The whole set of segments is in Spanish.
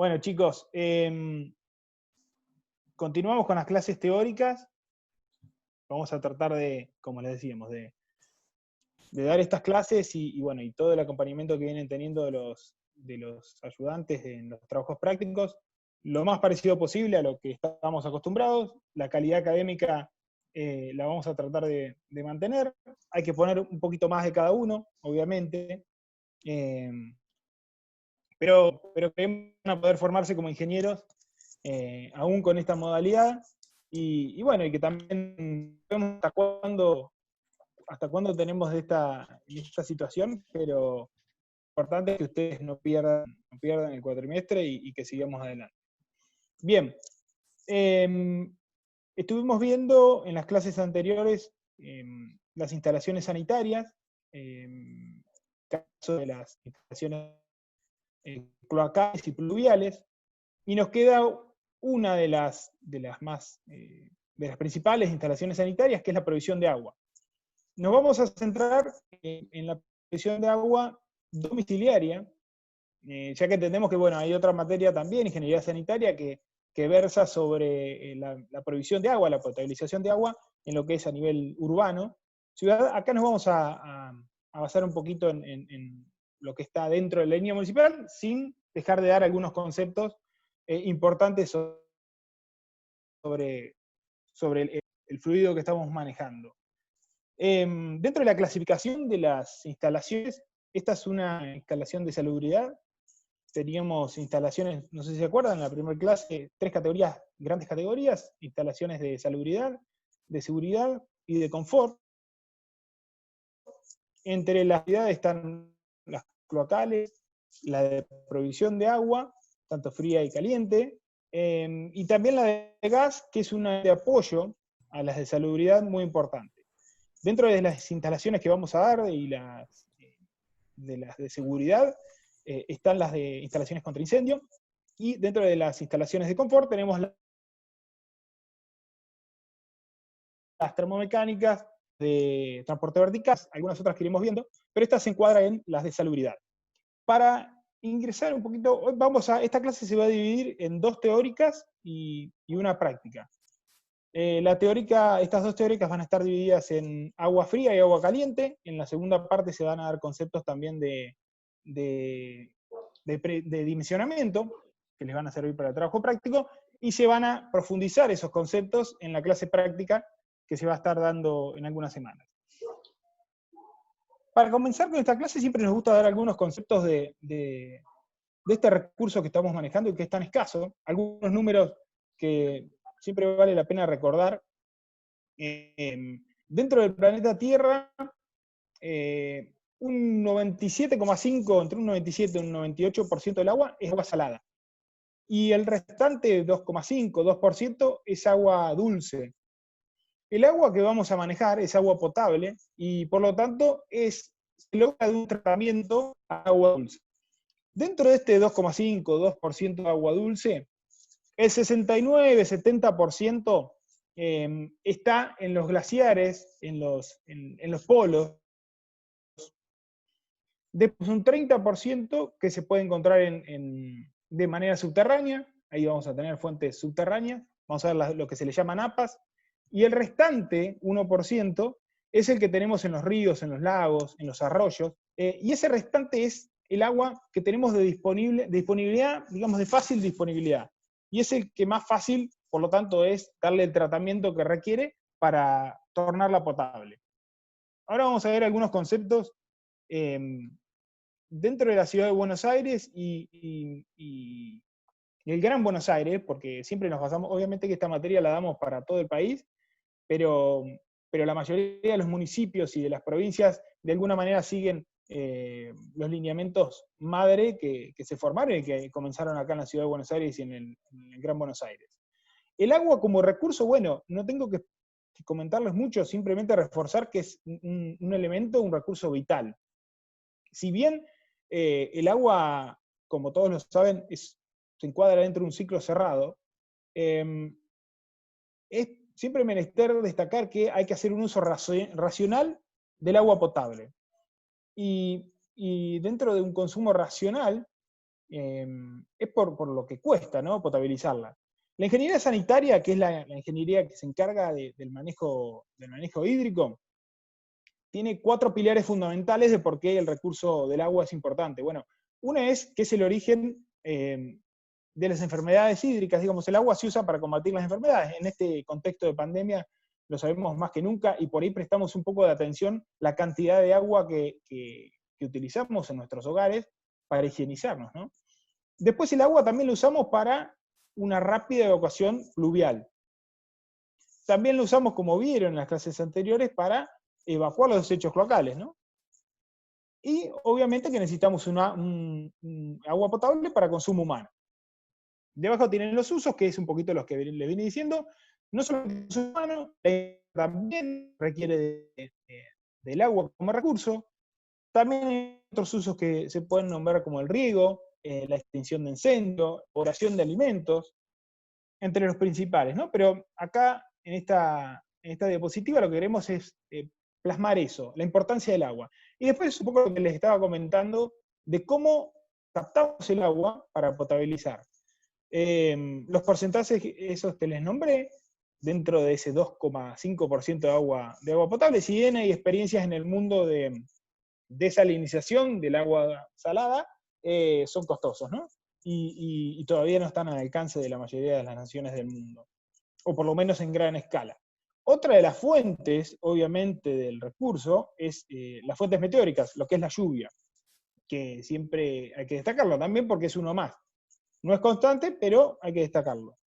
Bueno, chicos, continuamos con las clases teóricas. Vamos a tratar de, como les decíamos, de dar estas clases bueno, y todo el acompañamiento que vienen teniendo de los ayudantes en los trabajos prácticos, lo más parecido posible a lo que estamos acostumbrados. La calidad académica la vamos a tratar de mantener. Hay que poner un poquito más de cada uno, obviamente. Pero creemos que van a poder formarse como ingenieros aún con esta modalidad, y bueno, y que también vemos hasta cuándo tenemos esta situación, pero lo importante es que ustedes no pierdan el cuatrimestre y que sigamos adelante. Bien, estuvimos viendo en las clases anteriores las instalaciones sanitarias, caso de las instalaciones cloacales y pluviales, y nos queda una de las principales instalaciones sanitarias, que es la provisión de agua. Nos vamos a centrar en la provisión de agua domiciliaria, ya que entendemos que bueno, hay otra materia también, ingeniería sanitaria, que versa sobre la provisión de agua, la potabilización de agua, en lo que es a nivel urbano. Acá nos vamos a basar un poquito en lo que está dentro de la línea municipal, sin dejar de dar algunos conceptos importantes sobre el fluido que estamos manejando. Dentro de la clasificación de las instalaciones, esta es una instalación de salubridad. Teníamos instalaciones, no sé si se acuerdan, en la primera clase, tres categorías, grandes categorías: instalaciones de salubridad, de seguridad y de confort. Entre las actividades están las cloacales, la de provisión de agua, tanto fría y caliente, y también la de gas, que es una de apoyo a las de salubridad muy importante. Dentro de las instalaciones que vamos a dar y las de seguridad, están las de instalaciones contra incendio, y dentro de las instalaciones de confort tenemos las termomecánicas, de transporte vertical, algunas otras que iremos viendo, pero estas se encuadran en las de salubridad. Para ingresar un poquito, esta clase se va a dividir en dos teóricas y una práctica. Estas dos teóricas van a estar divididas en agua fría y agua caliente. En la segunda parte se van a dar conceptos también de dimensionamiento, que les van a servir para el trabajo práctico, y se van a profundizar esos conceptos en la clase práctica que se va a estar dando en algunas semanas. Para comenzar con esta clase siempre nos gusta dar algunos conceptos de este recurso que estamos manejando y que es tan escaso, algunos números que siempre vale la pena recordar. Dentro del planeta Tierra, un 97,5, entre un 97 y un 98% del agua es agua salada. Y el restante, 2,5, 2%, es agua dulce. El agua que vamos a manejar es agua potable y por lo tanto se logra de un tratamiento a agua dulce. Dentro de este 2,5, 2% de agua dulce, el 69-70% está en los glaciares, en los polos. Después un 30% que se puede encontrar de manera subterránea, ahí vamos a tener fuentes subterráneas, vamos a ver lo que se le llama napas, y el restante, 1%, es el que tenemos en los ríos, en los lagos, en los arroyos, y ese restante es el agua que tenemos de disponibilidad, digamos de fácil disponibilidad, y es el que más fácil, por lo tanto, es darle el tratamiento que requiere para tornarla potable. Ahora vamos a ver algunos conceptos dentro de la ciudad de Buenos Aires y el Gran Buenos Aires, porque siempre nos basamos, obviamente que esta materia la damos para todo el país, pero la mayoría de los municipios y de las provincias de alguna manera siguen los lineamientos madre que se formaron y que comenzaron acá en la ciudad de Buenos Aires y en el Gran Buenos Aires. El agua como recurso, bueno, no tengo que comentarles mucho, simplemente reforzar que es un elemento, un recurso vital. Si bien el agua, como todos lo saben, se encuadra dentro de un ciclo cerrado, es siempre menester destacar que hay que hacer un uso racional del agua potable. Y dentro de un consumo racional, es por lo que cuesta, ¿no? Potabilizarla. La ingeniería sanitaria, que es la ingeniería que se encarga del manejo hídrico, tiene 4 pilares fundamentales de por qué el recurso del agua es importante. Bueno, una es que es el origen de las enfermedades hídricas. Digamos, el agua se usa para combatir las enfermedades. En este contexto de pandemia lo sabemos más que nunca, y por ahí prestamos un poco de atención la cantidad de agua que utilizamos en nuestros hogares para higienizarnos, ¿no? Después el agua también lo usamos para una rápida evacuación fluvial. También lo usamos, como vieron en las clases anteriores, para evacuar los desechos cloacales, ¿no? Y obviamente que necesitamos agua potable para consumo humano. Debajo tienen los usos, que es un poquito los que le vine diciendo. No solo el consumo humano, también requiere del agua como recurso. También hay otros usos que se pueden nombrar como el riego, la extinción de incendios, elaboración de alimentos, entre los principales, ¿no? Pero acá, en esta diapositiva, lo que queremos es plasmar eso, la importancia del agua. Y después un poco lo que les estaba comentando de cómo captamos el agua para potabilizar. Los porcentajes, esos que les nombré, dentro de ese 2,5% de agua potable, si bien hay experiencias en el mundo de desalinización del agua salada, son costosos, ¿no? Y todavía no están al alcance de la mayoría de las naciones del mundo, o por lo menos en gran escala. Otra de las fuentes, obviamente, del recurso es las fuentes meteóricas, lo que es la lluvia, que siempre hay que destacarlo también porque es uno más. No es constante, pero hay que destacarlo.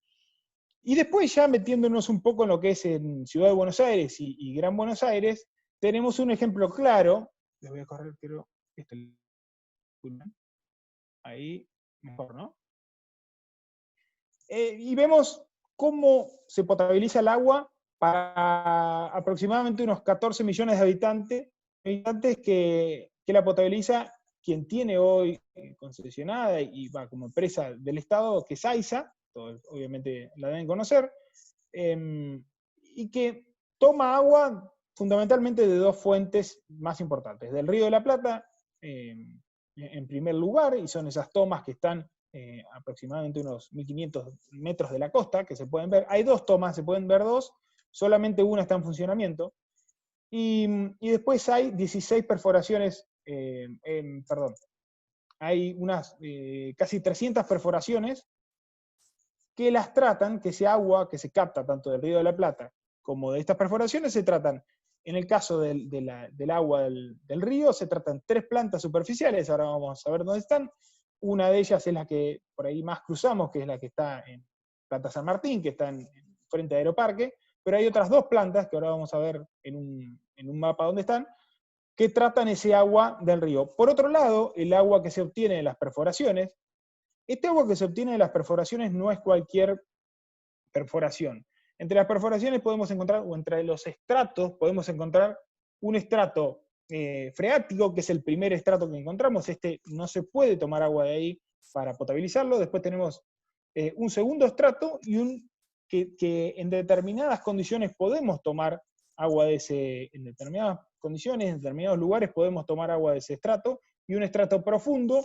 Y después, ya metiéndonos un poco en lo que es en Ciudad de Buenos Aires y Gran Buenos Aires, tenemos un ejemplo claro. Les voy a correr, pero ahí mejor, ¿no? Y vemos cómo se potabiliza el agua para aproximadamente unos 14 millones de habitantes que la potabiliza quien tiene hoy concesionada y va como empresa del Estado, que es AISA, todos obviamente la deben conocer, y que toma agua fundamentalmente de 2 fuentes más importantes, del Río de la Plata, en primer lugar, y son esas tomas que están aproximadamente unos 1500 metros de la costa, que se pueden ver. Hay 2 tomas, se pueden ver 2, solamente una está en funcionamiento. Y después hay 16 perforaciones, hay unas casi 300 perforaciones que las tratan, que ese agua que se capta tanto del Río de la Plata como de estas perforaciones se tratan. En el caso del agua del río, se tratan 3 plantas superficiales, ahora vamos a ver dónde están. Una de ellas es la que por ahí más cruzamos, que es la que está en Planta San Martín, que está frente a Aeroparque, pero hay otras 2 plantas, que ahora vamos a ver en un mapa dónde están, que tratan ese agua del río. Por otro lado, el agua que se obtiene de las perforaciones, este agua que se obtiene de las perforaciones no es cualquier perforación. Entre las perforaciones podemos encontrar, o entre los estratos, podemos encontrar un estrato freático, que es el primer estrato que encontramos. Este no se puede tomar agua de ahí para potabilizarlo. Después tenemos un segundo estrato y que en determinadas condiciones podemos tomar agua de ese, en determinadas condiciones, en determinados lugares podemos tomar agua de ese estrato, y un estrato profundo,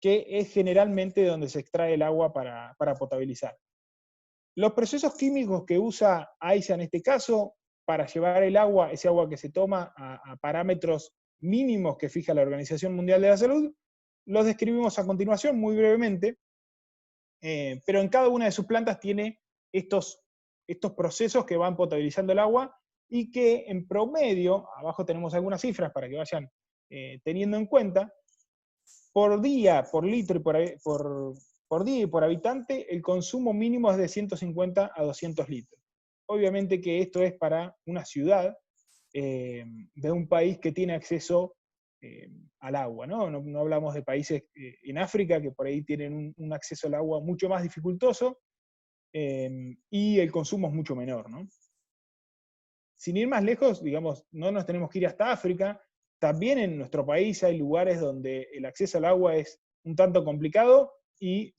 que es generalmente donde se extrae el agua para potabilizar. Los procesos químicos que usa AISA en este caso para llevar el agua, ese agua que se toma, a parámetros mínimos que fija la Organización Mundial de la Salud, los describimos a continuación muy brevemente, pero en cada una de sus plantas tiene estos procesos que van potabilizando el agua, y que en promedio, abajo tenemos algunas cifras para que vayan teniendo en cuenta, por día, por litro y por día y por habitante, el consumo mínimo es de 150 a 200 litros. Obviamente que esto es para una ciudad de un país que tiene acceso al agua, ¿no? No hablamos de países en África, que por ahí tienen un acceso al agua mucho más dificultoso, y el consumo es mucho menor, ¿no? Sin ir más lejos, digamos, no nos tenemos que ir hasta África. También en nuestro país hay lugares donde el acceso al agua es un tanto complicado y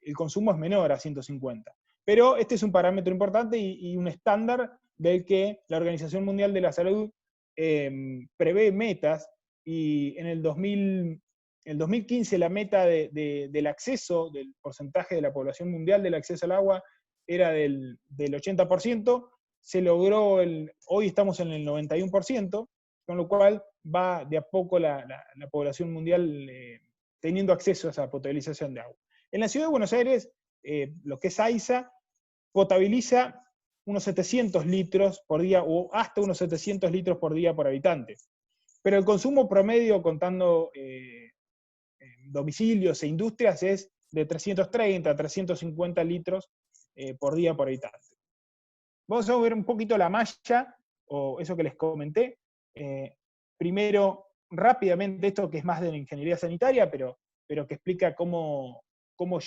el consumo es menor a 150. Pero este es un parámetro importante y un estándar del que la Organización Mundial de la Salud prevé metas, y en el el 2015 la meta del acceso, del porcentaje de la población mundial del acceso al agua, era del 80%, se logró, hoy estamos en el 91%, con lo cual va de a poco la población mundial teniendo acceso a esa potabilización de agua. En la ciudad de Buenos Aires, lo que es AISA, potabiliza unos 700 litros por día, o hasta unos 700 litros por día por habitante. Pero el consumo promedio, contando domicilios e industrias, es de 330 a 350 litros por día por habitante. Vamos a ver un poquito la malla, o eso que les comenté. Primero, rápidamente, esto que es más de la ingeniería sanitaria, pero que explica cómo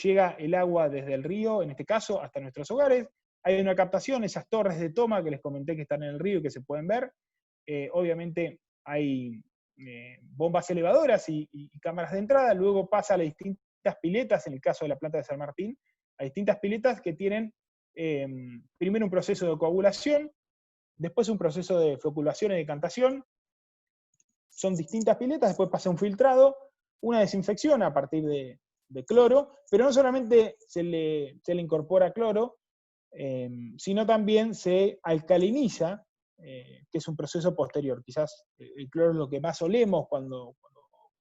llega el agua desde el río, en este caso, hasta nuestros hogares. Hay una captación, esas torres de toma que les comenté que están en el río y que se pueden ver. Obviamente hay bombas elevadoras y cámaras de entrada, luego pasa a las distintas piletas, en el caso de la planta de San Martín, a distintas piletas que tienen primero un proceso de coagulación, después un proceso de floculación y decantación. Son distintas piletas, después pasa un filtrado, una desinfección a partir de cloro, pero no solamente se le incorpora cloro, sino también se alcaliniza, que es un proceso posterior. Quizás el cloro es lo que más olemos cuando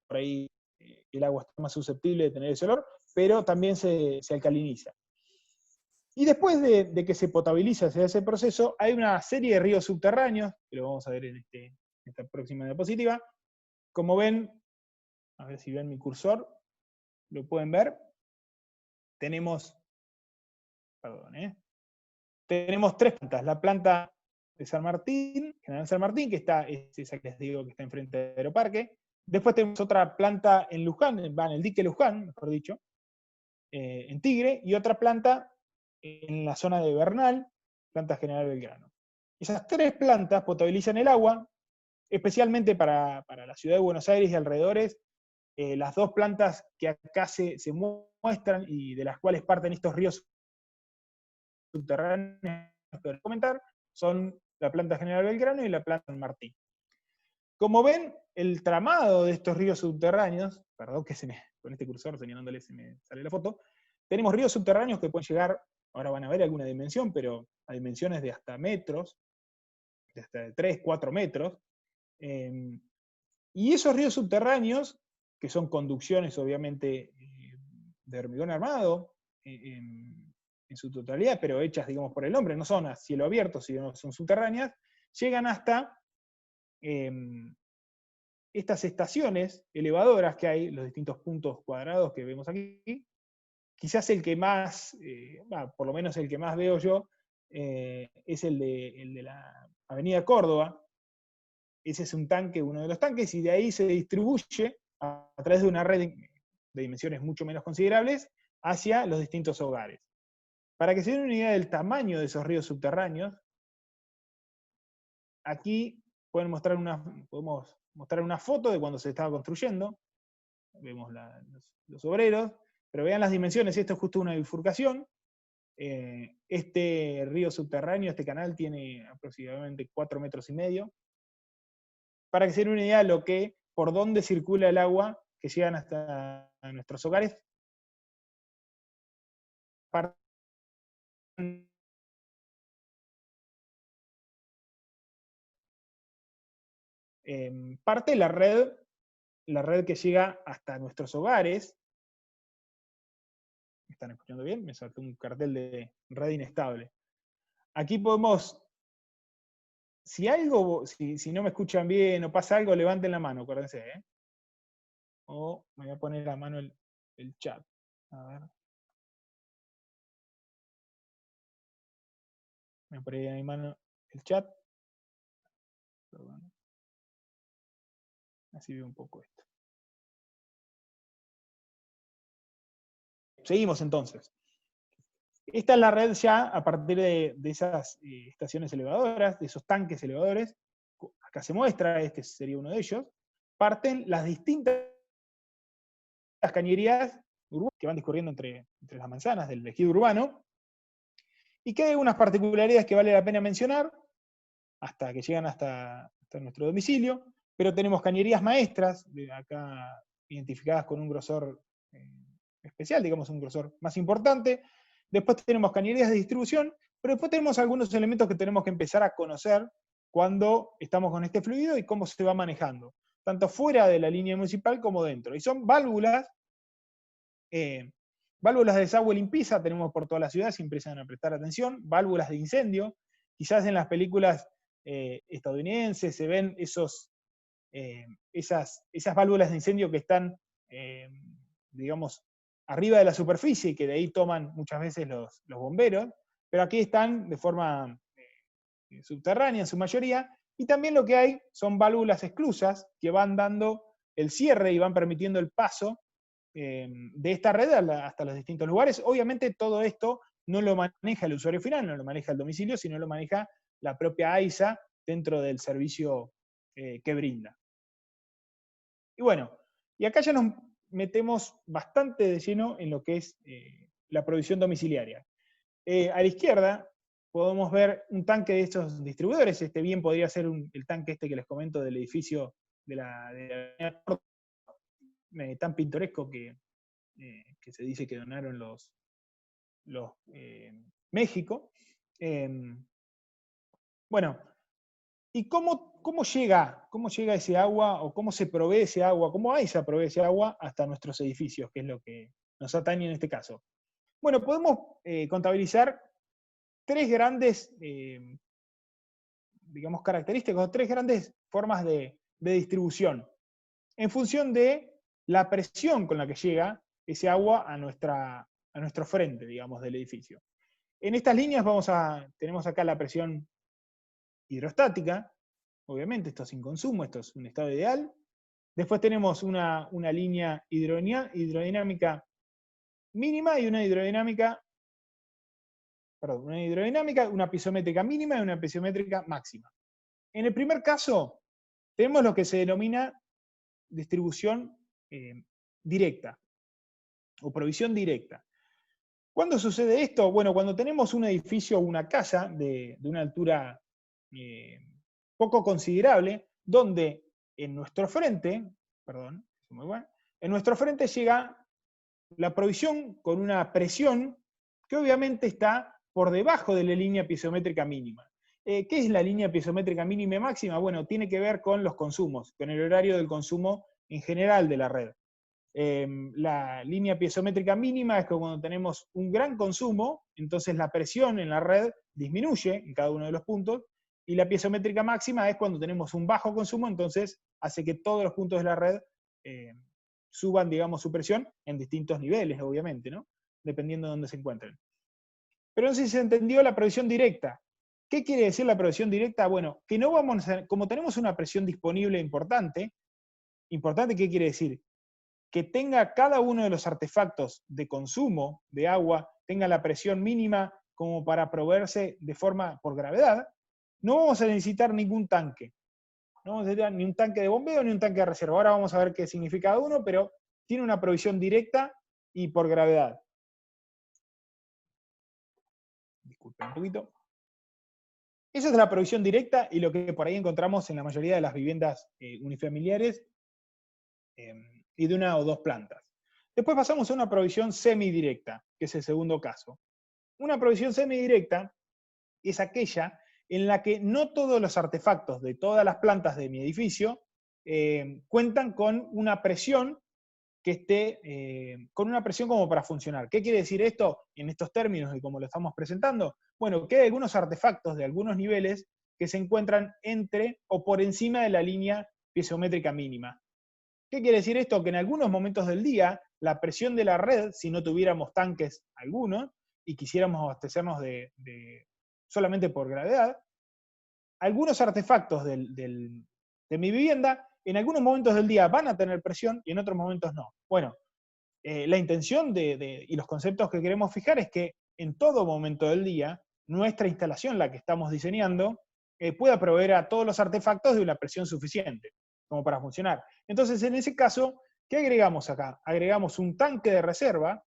por ahí el agua está más susceptible de tener ese olor, pero también se alcaliniza. Y después de que se potabiliza ese proceso, hay una serie de ríos subterráneos, que lo vamos a ver en esta próxima diapositiva. Como ven, a ver si ven mi cursor, lo pueden ver. Tenemos, tenemos tres plantas. La planta de San Martín, General San Martín, que es esa que les digo que está enfrente del Aeroparque. Después tenemos otra planta en Luján, en el dique Luján, mejor dicho, en Tigre, y otra planta en la zona de Bernal, planta General Belgrano. Esas tres plantas potabilizan el agua, especialmente para la ciudad de Buenos Aires y alrededores. Las dos plantas que acá se muestran y de las cuales parten estos ríos subterráneos que voy a comentar son la planta General Belgrano y la planta San Martín. Como ven, el tramado de estos ríos subterráneos, perdón que con este cursor señalándole se me sale la foto, tenemos ríos subterráneos que pueden llegar, ahora van a ver alguna dimensión, pero a dimensiones de hasta metros, de hasta 3, 4 metros. Y esos ríos subterráneos, que son conducciones obviamente de hormigón armado, en su totalidad, pero hechas, digamos, por el hombre, no son a cielo abierto, sino son subterráneas, llegan hasta estas estaciones elevadoras que hay, los distintos puntos cuadrados que vemos aquí. Quizás el que más, por lo menos el que más veo yo, es el de la Avenida Córdoba. Ese es un tanque, uno de los tanques, y de ahí se distribuye a través de una red de dimensiones mucho menos considerables hacia los distintos hogares. Para que se den una idea del tamaño de esos ríos subterráneos, aquí podemos mostrar una foto de cuando se estaba construyendo. Vemos los obreros, pero vean las dimensiones, esto es justo una bifurcación. Este río subterráneo, este canal, tiene aproximadamente 4,5 metros. Para que se den una idea de por dónde circula el agua que llegan hasta nuestros hogares. Parte la red que llega hasta nuestros hogares. ¿Me están escuchando bien? Me saltó un cartel de red inestable. Aquí podemos, si no me escuchan bien o pasa algo, levanten la mano, acuérdense. O me voy a poner a mano el chat. A ver. Me voy a poner a mi mano el chat. Perdón. Así veo un poco esto. Seguimos entonces. Esta es la red ya a partir de esas estaciones elevadoras, de esos tanques elevadores. Acá se muestra, este sería uno de ellos. Parten las distintas cañerías que van discurriendo entre las manzanas del ejido urbano. Y que hay unas particularidades que vale la pena mencionar, hasta que llegan hasta nuestro domicilio. Pero tenemos cañerías maestras, acá identificadas con un grosor especial, digamos un grosor más importante. Después tenemos cañerías de distribución, pero después tenemos algunos elementos que tenemos que empezar a conocer cuando estamos con este fluido y cómo se va manejando, tanto fuera de la línea municipal como dentro. Y son válvulas, válvulas de desagüe limpieza tenemos por toda la ciudad, si empiezan a prestar atención, válvulas de incendio, quizás en las películas estadounidenses se ven esas válvulas de incendio que están, digamos, arriba de la superficie y que de ahí toman muchas veces los bomberos, pero aquí están de forma subterránea en su mayoría, y también lo que hay son válvulas esclusas que van dando el cierre y van permitiendo el paso de esta red hasta los distintos lugares. Obviamente todo esto no lo maneja el usuario final, no lo maneja el domicilio, sino lo maneja la propia AISA dentro del servicio que brinda. Y bueno, y acá ya nos metemos bastante de lleno en lo que es la provisión domiciliaria. A la izquierda podemos ver un tanque de estos distribuidores. Este bien podría ser el tanque este que les comento del edificio de la tan pintoresco que se dice que donaron los México. Bueno, ¿y cómo llega ese agua, o cómo se provee ese agua, cómo AISA provee ese agua hasta nuestros edificios, que es lo que nos atañe en este caso? Bueno, podemos contabilizar tres grandes, digamos, características, tres grandes formas de distribución, en función de la presión con la que llega ese agua a nuestro frente, digamos, del edificio. En estas líneas tenemos acá la presión hidrostática, obviamente esto sin consumo, esto es un estado ideal. Después tenemos una línea hidrodinámica mínima y una hidrodinámica, una piezométrica mínima y una piezométrica máxima. En el primer caso, tenemos lo que se denomina distribución directa, o provisión directa. ¿Cuándo sucede esto? Bueno, cuando tenemos un edificio o una casa de una altura poco considerable, donde en nuestro frente, en nuestro frente llega la provisión con una presión que obviamente está por debajo de la línea piezométrica mínima. ¿Qué es la línea piezométrica mínima y máxima? Bueno, tiene que ver con los consumos, con el horario del consumo en general de la red. La línea piezométrica mínima es que cuando tenemos un gran consumo, entonces la presión en la red disminuye en cada uno de los puntos, y la piezométrica máxima es cuando tenemos un bajo consumo, entonces hace que todos los puntos de la red suban, digamos, su presión en distintos niveles, obviamente, ¿no? Dependiendo de dónde se encuentren. Pero no sé si se entendió la provisión directa. ¿Qué quiere decir la provisión directa? Bueno, que no vamos a, como tenemos una presión disponible importante, ¿qué quiere decir? Que tenga cada uno de los artefactos de consumo de agua, tenga la presión mínima como para proveerse de forma por gravedad, no vamos a necesitar ningún tanque. No vamos a necesitar ni un tanque de bombeo ni un tanque de reserva. Ahora vamos a ver qué significa cada uno, pero tiene una provisión directa y por gravedad. Disculpen un poquito. Esa es la provisión directa y lo que por ahí encontramos en la mayoría de las viviendas unifamiliares y de una o dos plantas. Después pasamos a una provisión semidirecta, que es el segundo caso. Una provisión semidirecta es aquella en la que no todos los artefactos de todas las plantas de mi edificio cuentan con una presión que esté con una presión como para funcionar. ¿Qué quiere decir esto en estos términos y como lo estamos presentando? Bueno, que hay algunos artefactos de algunos niveles que se encuentran entre o por encima de la línea piezométrica mínima. ¿Qué quiere decir esto? Que en algunos momentos del día, la presión de la red, si no tuviéramos tanques algunos, y quisiéramos abastecernos solamente por gravedad, algunos artefactos de mi vivienda, en algunos momentos del día van a tener presión y en otros momentos no. Bueno, la intención y los conceptos que queremos fijar es que en todo momento del día, nuestra instalación, la que estamos diseñando, pueda proveer a todos los artefactos de una presión suficiente como para funcionar. Entonces, en ese caso, ¿qué agregamos acá? Agregamos un tanque de reserva.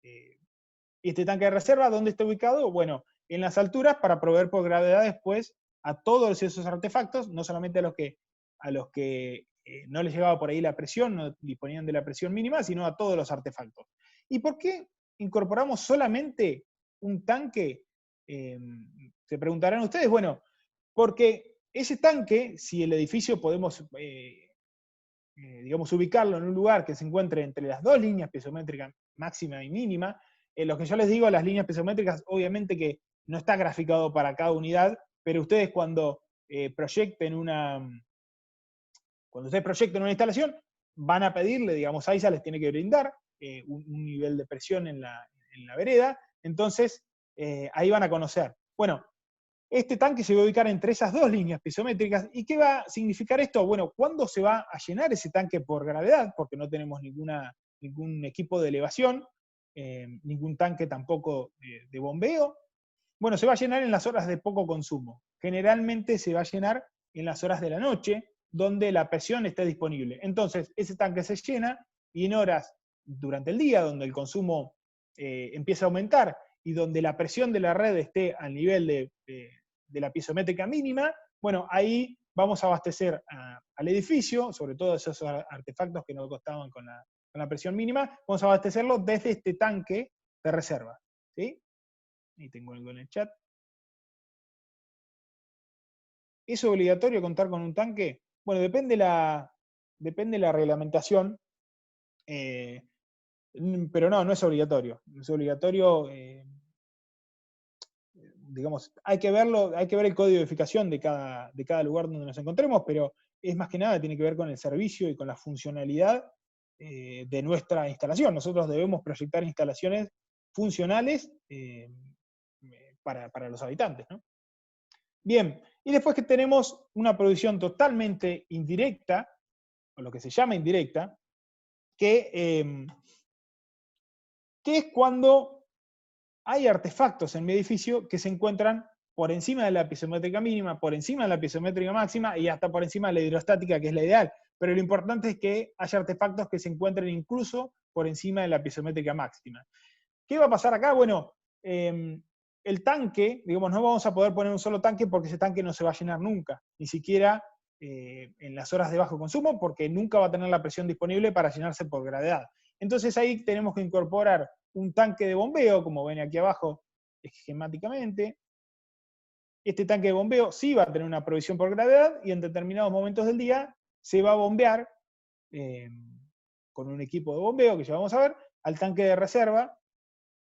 ¿Y este tanque de reserva dónde está ubicado? Bueno, en las alturas para proveer por gravedad después a todos esos artefactos, no solamente a los que no les llegaba por ahí la presión, no disponían de la presión mínima, sino a todos los artefactos. ¿Y por qué incorporamos solamente un tanque? Se preguntarán ustedes, bueno, porque ese tanque, si el edificio podemos, digamos, ubicarlo en un lugar que se encuentre entre las dos líneas piezométricas máxima y mínima, lo que yo les digo, las líneas piezométricas, obviamente que no está graficado para cada unidad, pero ustedes cuando proyecten una instalación, van a pedirle, digamos, AISA les tiene que brindar un nivel de presión en la vereda, entonces ahí van a conocer. Bueno, este tanque se va a ubicar entre esas dos líneas piezométricas. ¿Y qué va a significar esto? Bueno, ¿cuándo se va a llenar ese tanque por gravedad? Porque no tenemos ningún equipo de elevación, ningún tanque tampoco de bombeo. Bueno, se va a llenar en las horas de poco consumo. Generalmente se va a llenar en las horas de la noche, donde la presión está disponible. Entonces, ese tanque se llena y en horas durante el día, donde el consumo empieza a aumentar y donde la presión de la red esté al nivel de la piezométrica mínima, bueno, ahí vamos a abastecer al edificio, sobre todo esos artefactos que no costaban con la presión mínima, vamos a abastecerlo desde este tanque de reserva. ¿Sí? Ahí tengo algo en el chat. ¿Es obligatorio contar con un tanque? Bueno, depende la reglamentación, pero no es obligatorio. No es obligatorio, digamos, hay que verlo, hay que ver el código de edificación de cada lugar donde nos encontremos, pero es más que nada, tiene que ver con el servicio y con la funcionalidad de nuestra instalación. Nosotros debemos proyectar instalaciones funcionales para los habitantes, ¿no? Bien, y después que tenemos una producción totalmente indirecta, o lo que se llama indirecta, que es cuando hay artefactos en mi edificio que se encuentran por encima de la piezométrica mínima, por encima de la piezométrica máxima y hasta por encima de la hidrostática, que es la ideal. Pero lo importante es que haya artefactos que se encuentren incluso por encima de la piezométrica máxima. ¿Qué va a pasar acá? Bueno, el tanque, digamos, no vamos a poder poner un solo tanque porque ese tanque no se va a llenar nunca, ni siquiera en las horas de bajo consumo, porque nunca va a tener la presión disponible para llenarse por gravedad. Entonces ahí tenemos que incorporar un tanque de bombeo, como ven aquí abajo esquemáticamente. Este tanque de bombeo sí va a tener una provisión por gravedad y en determinados momentos del día se va a bombear con un equipo de bombeo que ya vamos a ver al tanque de reserva,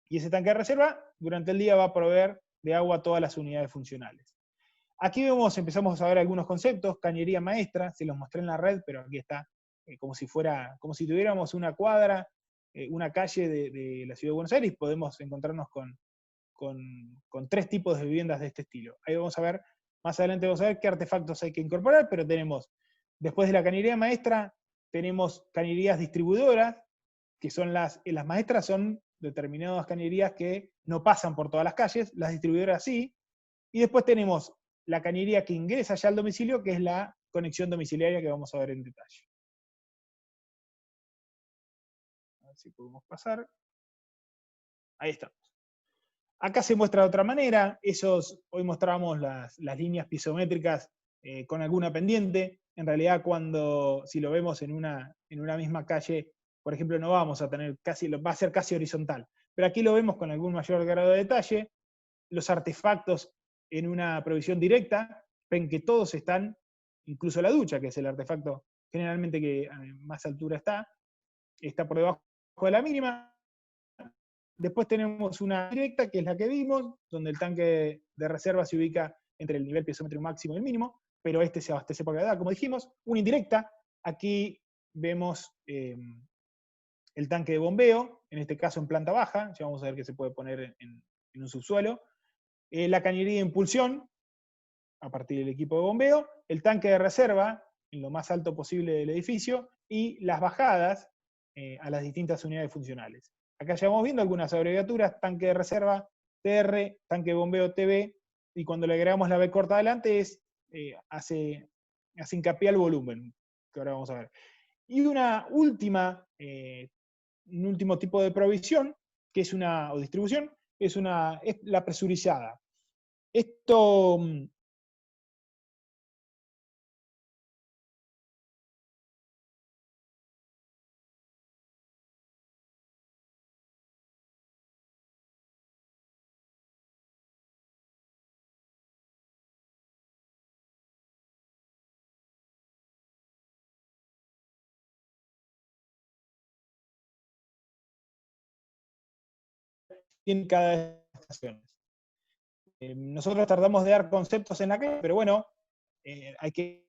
y ese tanque de reserva durante el día va a proveer de agua a todas las unidades funcionales. Aquí empezamos a ver algunos conceptos, cañería maestra, se los mostré en la red, pero aquí está como si tuviéramos una cuadra, una calle de la ciudad de Buenos Aires, y podemos encontrarnos con tres tipos de viviendas de este estilo. Ahí vamos a ver, más adelante vamos a ver qué artefactos hay que incorporar, pero tenemos, después de la cañería maestra, tenemos cañerías distribuidoras, que son las maestras son determinadas cañerías que no pasan por todas las calles, las distribuidoras sí, y después tenemos la cañería que ingresa ya al domicilio, que es la conexión domiciliaria que vamos a ver en detalle. A ver si podemos pasar. Ahí estamos. Acá se muestra de otra manera, hoy mostramos las líneas piezométricas con alguna pendiente. En realidad, si lo vemos en una misma calle, por ejemplo, no vamos a tener va a ser casi horizontal. Pero aquí lo vemos con algún mayor grado de detalle. Los artefactos en una provisión directa, ven que todos están, incluso la ducha, que es el artefacto generalmente que a más altura está por debajo de la mínima. Después tenemos una directa, que es la que vimos, donde el tanque de reserva se ubica entre el nivel piezométrico máximo y el mínimo, pero este se abastece por gravedad, como dijimos. Una indirecta, aquí vemos el tanque de bombeo, en este caso en planta baja, ya vamos a ver que se puede poner en un subsuelo. La cañería de impulsión, a partir del equipo de bombeo, el tanque de reserva, en lo más alto posible del edificio, y las bajadas a las distintas unidades funcionales. Acá ya vamos viendo algunas abreviaturas: tanque de reserva, TR, tanque de bombeo, TB, y cuando le agregamos la B corta adelante hace hincapié al volumen, que ahora vamos a ver. Y un último tipo de provisión, que es o distribución, es la presurizada. Esto tiene cada estación. Nosotros tardamos de dar conceptos en la clase, pero bueno, hay que...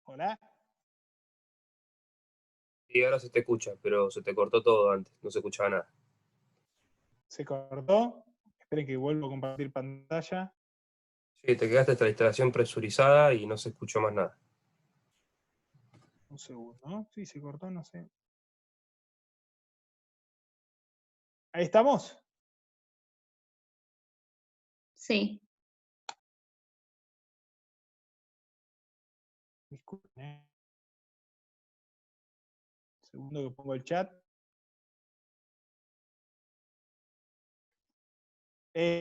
Hola, Y ahora se te escucha, pero se te cortó todo antes, no se escuchaba nada. se cortó. Esperen que vuelvo a compartir pantalla. Sí, te quedaste hasta la instalación presurizada y no se escuchó más nada. Un segundo, ¿no? Sí, se cortó, no sé. Ahí estamos. Sí. Disculpen, segundo que pongo el chat.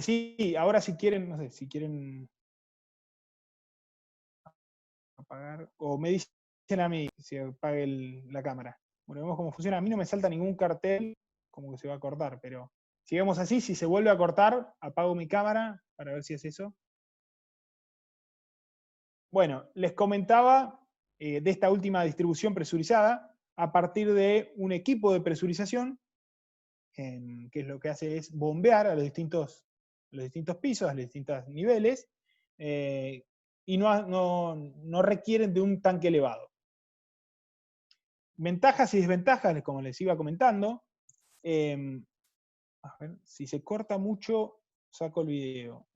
Sí, ahora si quieren, no sé, si quieren apagar, o me dicen a mí si apague la cámara. Bueno, vemos cómo funciona. A mí no me salta ningún cartel, como que se va a cortar, pero sigamos así. Si se vuelve a cortar, apago mi cámara para ver si es eso. Bueno, les comentaba de esta última distribución presurizada a partir de un equipo de presurización, que es lo que hace es bombear a los distintos pisos, a los distintos niveles, y no requieren de un tanque elevado. Ventajas y desventajas, como les iba comentando. A ver, si se corta mucho, saco el video.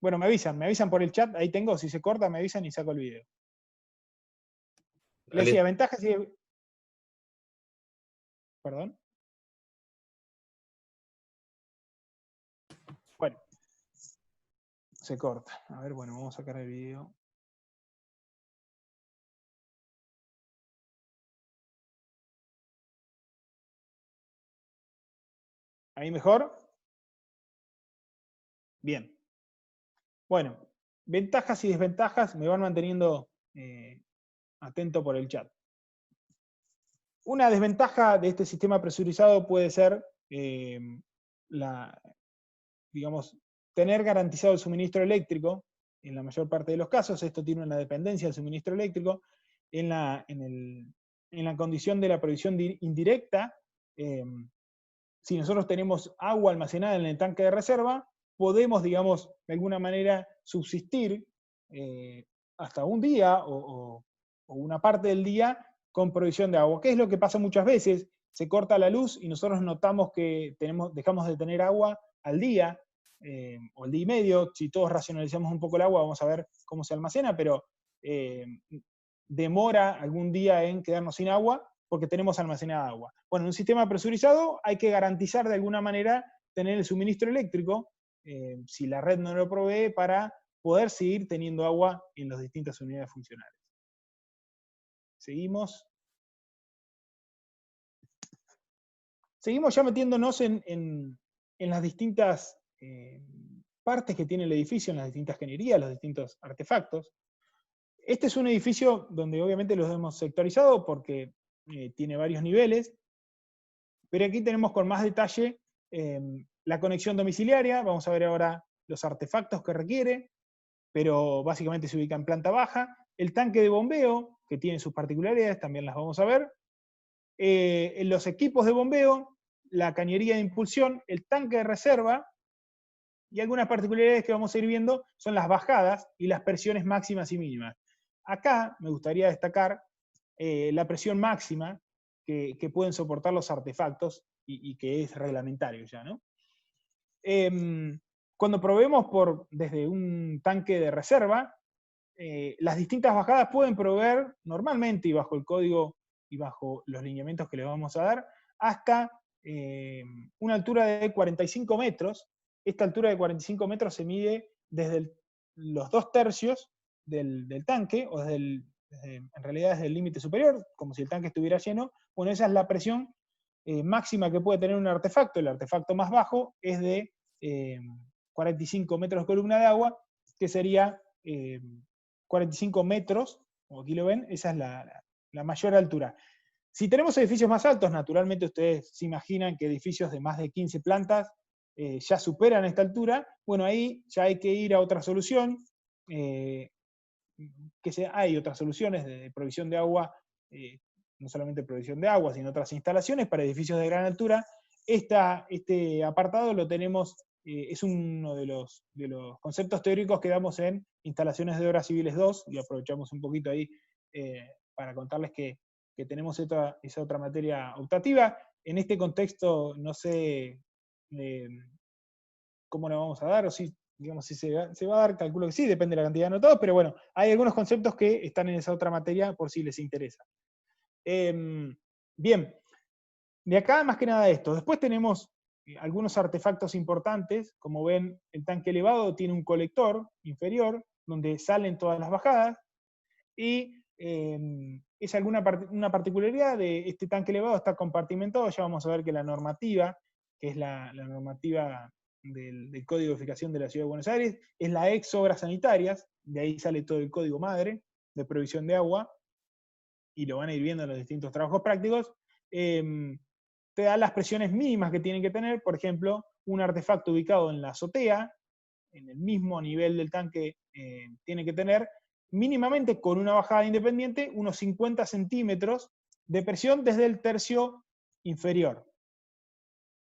Bueno, me avisan por el chat, ahí tengo, si se corta me avisan y saco el video. Les decía, ventajas y... Perdón. Bueno, se corta. A ver, bueno, vamos a sacar el video. ¿Ahí mejor? Bien. Bueno, ventajas y desventajas, me van manteniendo atento por el chat. Una desventaja de este sistema presurizado puede ser digamos, tener garantizado el suministro eléctrico. En la mayor parte de los casos, esto tiene una dependencia del suministro eléctrico. En la condición de la provisión indirecta, si nosotros tenemos agua almacenada en el tanque de reserva, podemos, digamos, de alguna manera subsistir hasta un día o una parte del día con provisión de agua. ¿Qué es lo que pasa muchas veces? Se corta la luz y nosotros notamos que dejamos de tener agua al día, o al día y medio. Si todos racionalizamos un poco el agua, vamos a ver cómo se almacena, pero demora algún día en quedarnos sin agua porque tenemos almacenada agua. Bueno, en un sistema presurizado hay que garantizar de alguna manera tener el suministro eléctrico, si la red no lo provee, para poder seguir teniendo agua en las distintas unidades funcionales. Seguimos. Seguimos ya metiéndonos en las distintas partes que tiene el edificio, en las distintas ingenierías, los distintos artefactos. Este es un edificio donde obviamente los hemos sectorizado porque tiene varios niveles, pero aquí tenemos con más detalle la conexión domiciliaria. Vamos a ver ahora los artefactos que requiere, pero básicamente se ubica en planta baja. El tanque de bombeo, que tiene sus particularidades, también las vamos a ver. Los equipos de bombeo, la cañería de impulsión, el tanque de reserva, y algunas particularidades que vamos a ir viendo son las bajadas y las presiones máximas y mínimas. Acá me gustaría destacar la presión máxima que pueden soportar los artefactos y que es reglamentario ya, ¿no? Cuando proveemos desde un tanque de reserva, las distintas bajadas pueden proveer normalmente, y bajo el código y bajo los lineamientos que le vamos a dar, hasta una altura de 45 metros, esta altura de 45 metros se mide desde los 2/3 del tanque, o en realidad desde el límite superior, como si el tanque estuviera lleno. Bueno, esa es la presión máxima que puede tener un artefacto. El artefacto más bajo es de 45 metros de columna de agua, que sería 45 metros, como aquí lo ven, esa es la mayor altura. Si tenemos edificios más altos, naturalmente ustedes se imaginan que edificios de más de 15 plantas ya superan esta altura. Bueno, ahí ya hay que ir a otra solución, hay otras soluciones de provisión de agua, no solamente provisión de agua, sino otras instalaciones para edificios de gran altura. Este apartado lo tenemos, es uno de los conceptos teóricos que damos en Instalaciones de Obras Civiles 2, y aprovechamos un poquito ahí para contarles que tenemos esa otra materia optativa. En este contexto, no sé cómo la vamos a dar, o si, digamos, si se va a dar, calculo que sí, depende de la cantidad de anotados, pero bueno, hay algunos conceptos que están en esa otra materia por si les interesa. Bien, de acá más que nada esto. Después tenemos algunos artefactos importantes. Como ven, el tanque elevado tiene un colector inferior donde salen todas las bajadas, y es una particularidad de este tanque elevado, está compartimentado. Ya vamos a ver que la normativa, que es la normativa del Código de Edificación de la Ciudad de Buenos Aires, es la ex obras sanitarias, de ahí sale todo el código madre de provisión de agua, y lo van a ir viendo en los distintos trabajos prácticos. Te da las presiones mínimas que tienen que tener. Por ejemplo, un artefacto ubicado en la azotea, en el mismo nivel del tanque, tiene que tener mínimamente, con una bajada independiente, unos 50 centímetros de presión desde el tercio inferior.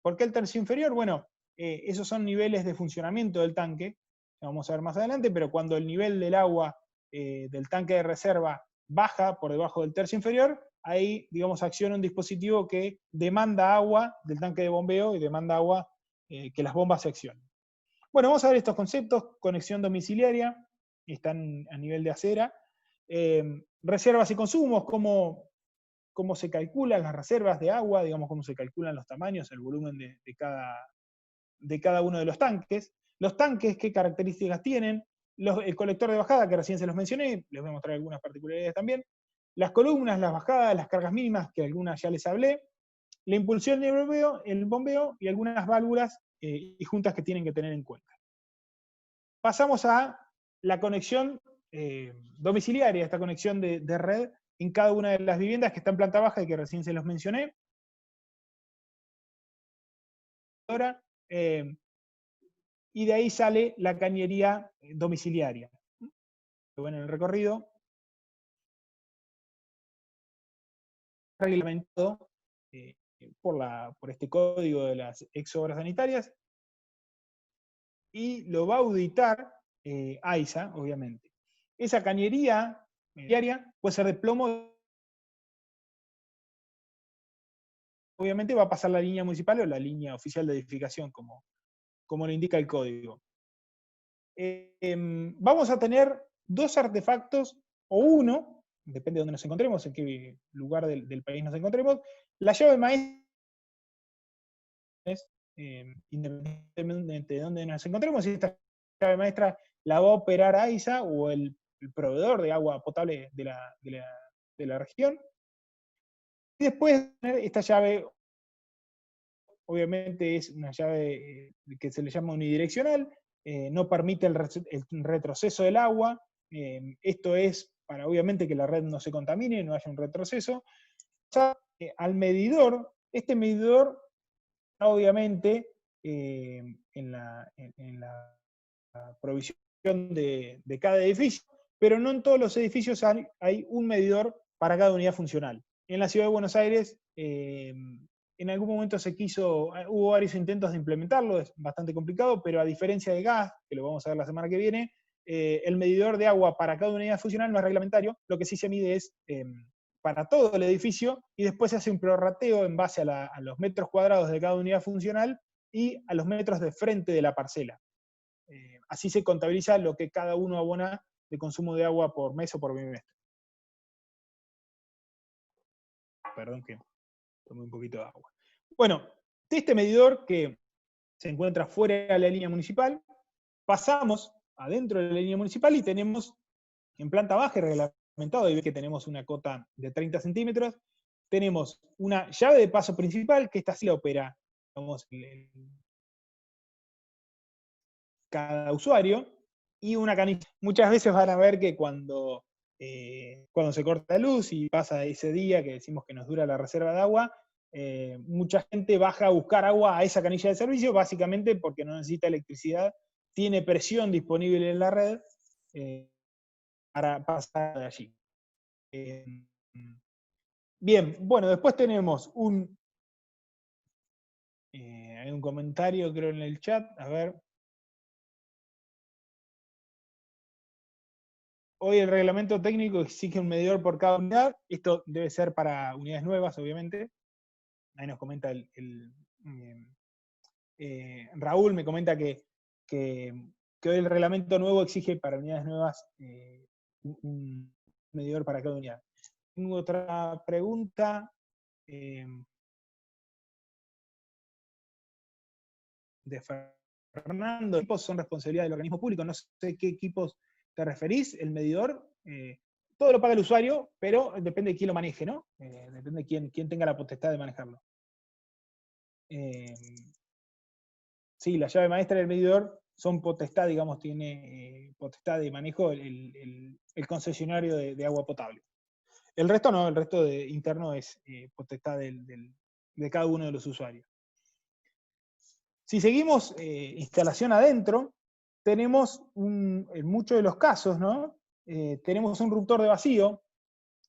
¿Por qué el tercio inferior? Bueno, esos son niveles de funcionamiento del tanque, vamos a ver más adelante, pero cuando el nivel del agua del tanque de reserva baja por debajo del tercio inferior, ahí, digamos, acciona un dispositivo que demanda agua del tanque de bombeo y demanda agua que las bombas se accionen. Bueno, vamos a ver estos conceptos. Conexión domiciliaria, están a nivel de acera. Reservas y consumos, cómo se calculan las reservas de agua, digamos, cómo se calculan los tamaños, el volumen de cada uno de los tanques. Los tanques, qué características tienen. El colector de bajada, que recién se los mencioné, les voy a mostrar algunas particularidades también. Las columnas, las bajadas, las cargas mínimas, que algunas ya les hablé. La impulsión y el bombeo, y algunas válvulas y juntas que tienen que tener en cuenta. Pasamos a la conexión domiciliaria, esta conexión de red en cada una de las viviendas que está en planta baja y que recién se los mencioné. Y de ahí sale la cañería domiciliaria. Bueno, en el recorrido, reglamentado por este código de las ex obras sanitarias, y lo va a auditar AISA, obviamente. Esa cañería diaria puede ser de plomo, obviamente va a pasar la línea municipal o la línea oficial de edificación, como lo indica el código. Vamos a tener dos artefactos, o uno, depende de dónde nos encontremos, en qué lugar del país nos encontremos. La llave maestra, independientemente de dónde nos encontremos, si esta llave maestra la va a operar AISA o el proveedor de agua potable de la región. Y después esta llave, obviamente es una llave que se le llama unidireccional, no permite el retroceso del agua. Esto es para, obviamente, que la red no se contamine, no haya un retroceso. Al medidor, este medidor, obviamente, en la provisión de cada edificio, pero no en todos los edificios hay un medidor para cada unidad funcional. En la Ciudad de Buenos Aires, en algún momento hubo varios intentos de implementarlo, es bastante complicado, pero a diferencia de gas, que lo vamos a ver la semana que viene, el medidor de agua para cada unidad funcional no es reglamentario. Lo que sí se mide es para todo el edificio, y después se hace un prorrateo en base a los metros cuadrados de cada unidad funcional y a los metros de frente de la parcela. Así se contabiliza lo que cada uno abona de consumo de agua por mes o por bimestre. Perdón que tomé un poquito de agua. Bueno, de este medidor, que se encuentra fuera de la línea municipal. Pasamos adentro de la línea municipal y tenemos en planta baja y reglamentado, y ve que tenemos una cota de 30 centímetros, tenemos una llave de paso principal, que esta sí la opera, digamos, cada usuario, y una canilla. Muchas veces van a ver que cuando se corta la luz y pasa ese día que decimos que nos dura la reserva de agua, mucha gente baja a buscar agua a esa canilla de servicio, básicamente porque no necesita electricidad, tiene presión disponible en la red para pasar de allí. Bien, bueno, después tenemos hay un comentario, creo, en el chat, a ver. Hoy el reglamento técnico exige un medidor por cada unidad. Esto debe ser para unidades nuevas, obviamente. Ahí nos comenta Raúl, me comenta que hoy el reglamento nuevo exige para unidades nuevas un medidor para cada unidad. Tengo otra pregunta. De Fernando. Los equipos son responsabilidad del organismo público. No sé qué equipos te referís. El medidor, todo lo paga el usuario, pero depende de quién lo maneje, ¿no? Depende de quién tenga la potestad de manejarlo. Sí, la llave maestra del medidor son potestad, digamos, tiene potestad de manejo el concesionario de agua potable. El resto no, el resto interno es potestad de cada uno de los usuarios. Si seguimos instalación adentro, tenemos, en muchos de los casos, ¿no? Tenemos un ruptor de vacío.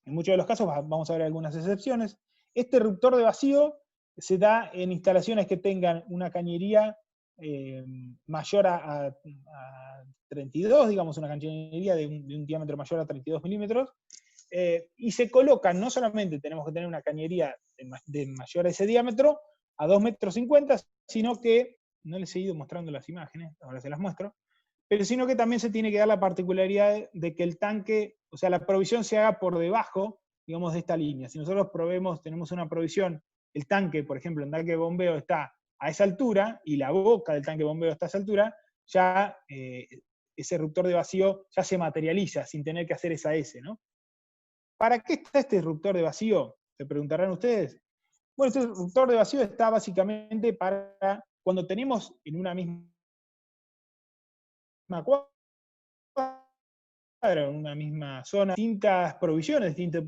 En muchos de los casos, vamos a ver algunas excepciones. Este ruptor de vacío se da en instalaciones que tengan una cañería mayor a 32, digamos, una cañería de un diámetro mayor a 32 milímetros, y se colocan, no solamente tenemos que tener una cañería de mayor a ese diámetro, a 2,50 metros, sino que, no les he ido mostrando las imágenes, ahora se las muestro, pero sino que también se tiene que dar la particularidad de que el tanque, o sea, la provisión se haga por debajo, digamos, de esta línea. Si nosotros tenemos una provisión, el tanque, por ejemplo, el tanque de bombeo está a esa altura, y la boca del tanque de bombeo está a esa altura, ya ese ruptor de vacío ya se materializa sin tener que hacer esa S, ¿no? ¿Para qué está este disruptor de vacío? Se preguntarán ustedes. Bueno, este disruptor de vacío está básicamente para cuando tenemos en una misma cuadra, en una misma zona, distintas provisiones, distintos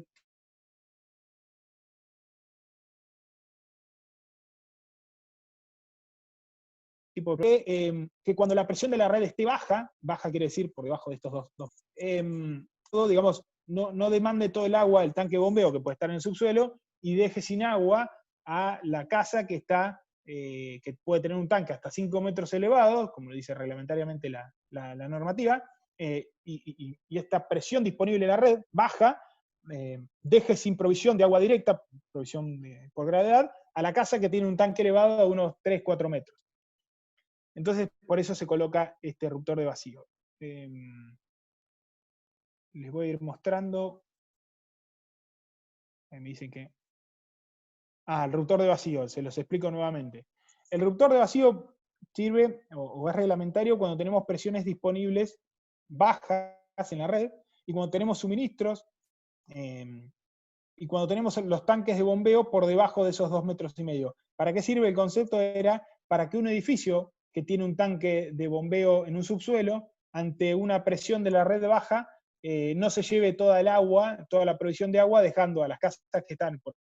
tipos de que cuando la presión de la red esté baja quiere decir por debajo de estos dos, digamos, no demande todo el agua del tanque de bombeo que puede estar en el subsuelo y deje sin agua a la casa que está, que puede tener un tanque hasta 5 metros elevados, como lo dice reglamentariamente la normativa, y esta presión disponible en la red baja, deje sin provisión de agua directa, provisión por gravedad, a la casa que tiene un tanque elevado a unos 3-4 metros. Entonces, por eso se coloca este ruptor de vacío. Les voy a ir mostrando. Me dicen que... el ruptor de vacío, se los explico nuevamente. El ruptor de vacío sirve, o es reglamentario, cuando tenemos presiones disponibles bajas en la red, y cuando tenemos suministros, y cuando tenemos los tanques de bombeo por debajo de esos 2,5 metros. ¿Para qué sirve? El concepto era para que un edificio que tiene un tanque de bombeo en un subsuelo, ante una presión de la red baja, no se lleve toda el agua, toda la provisión de agua, dejando a las casas que están, por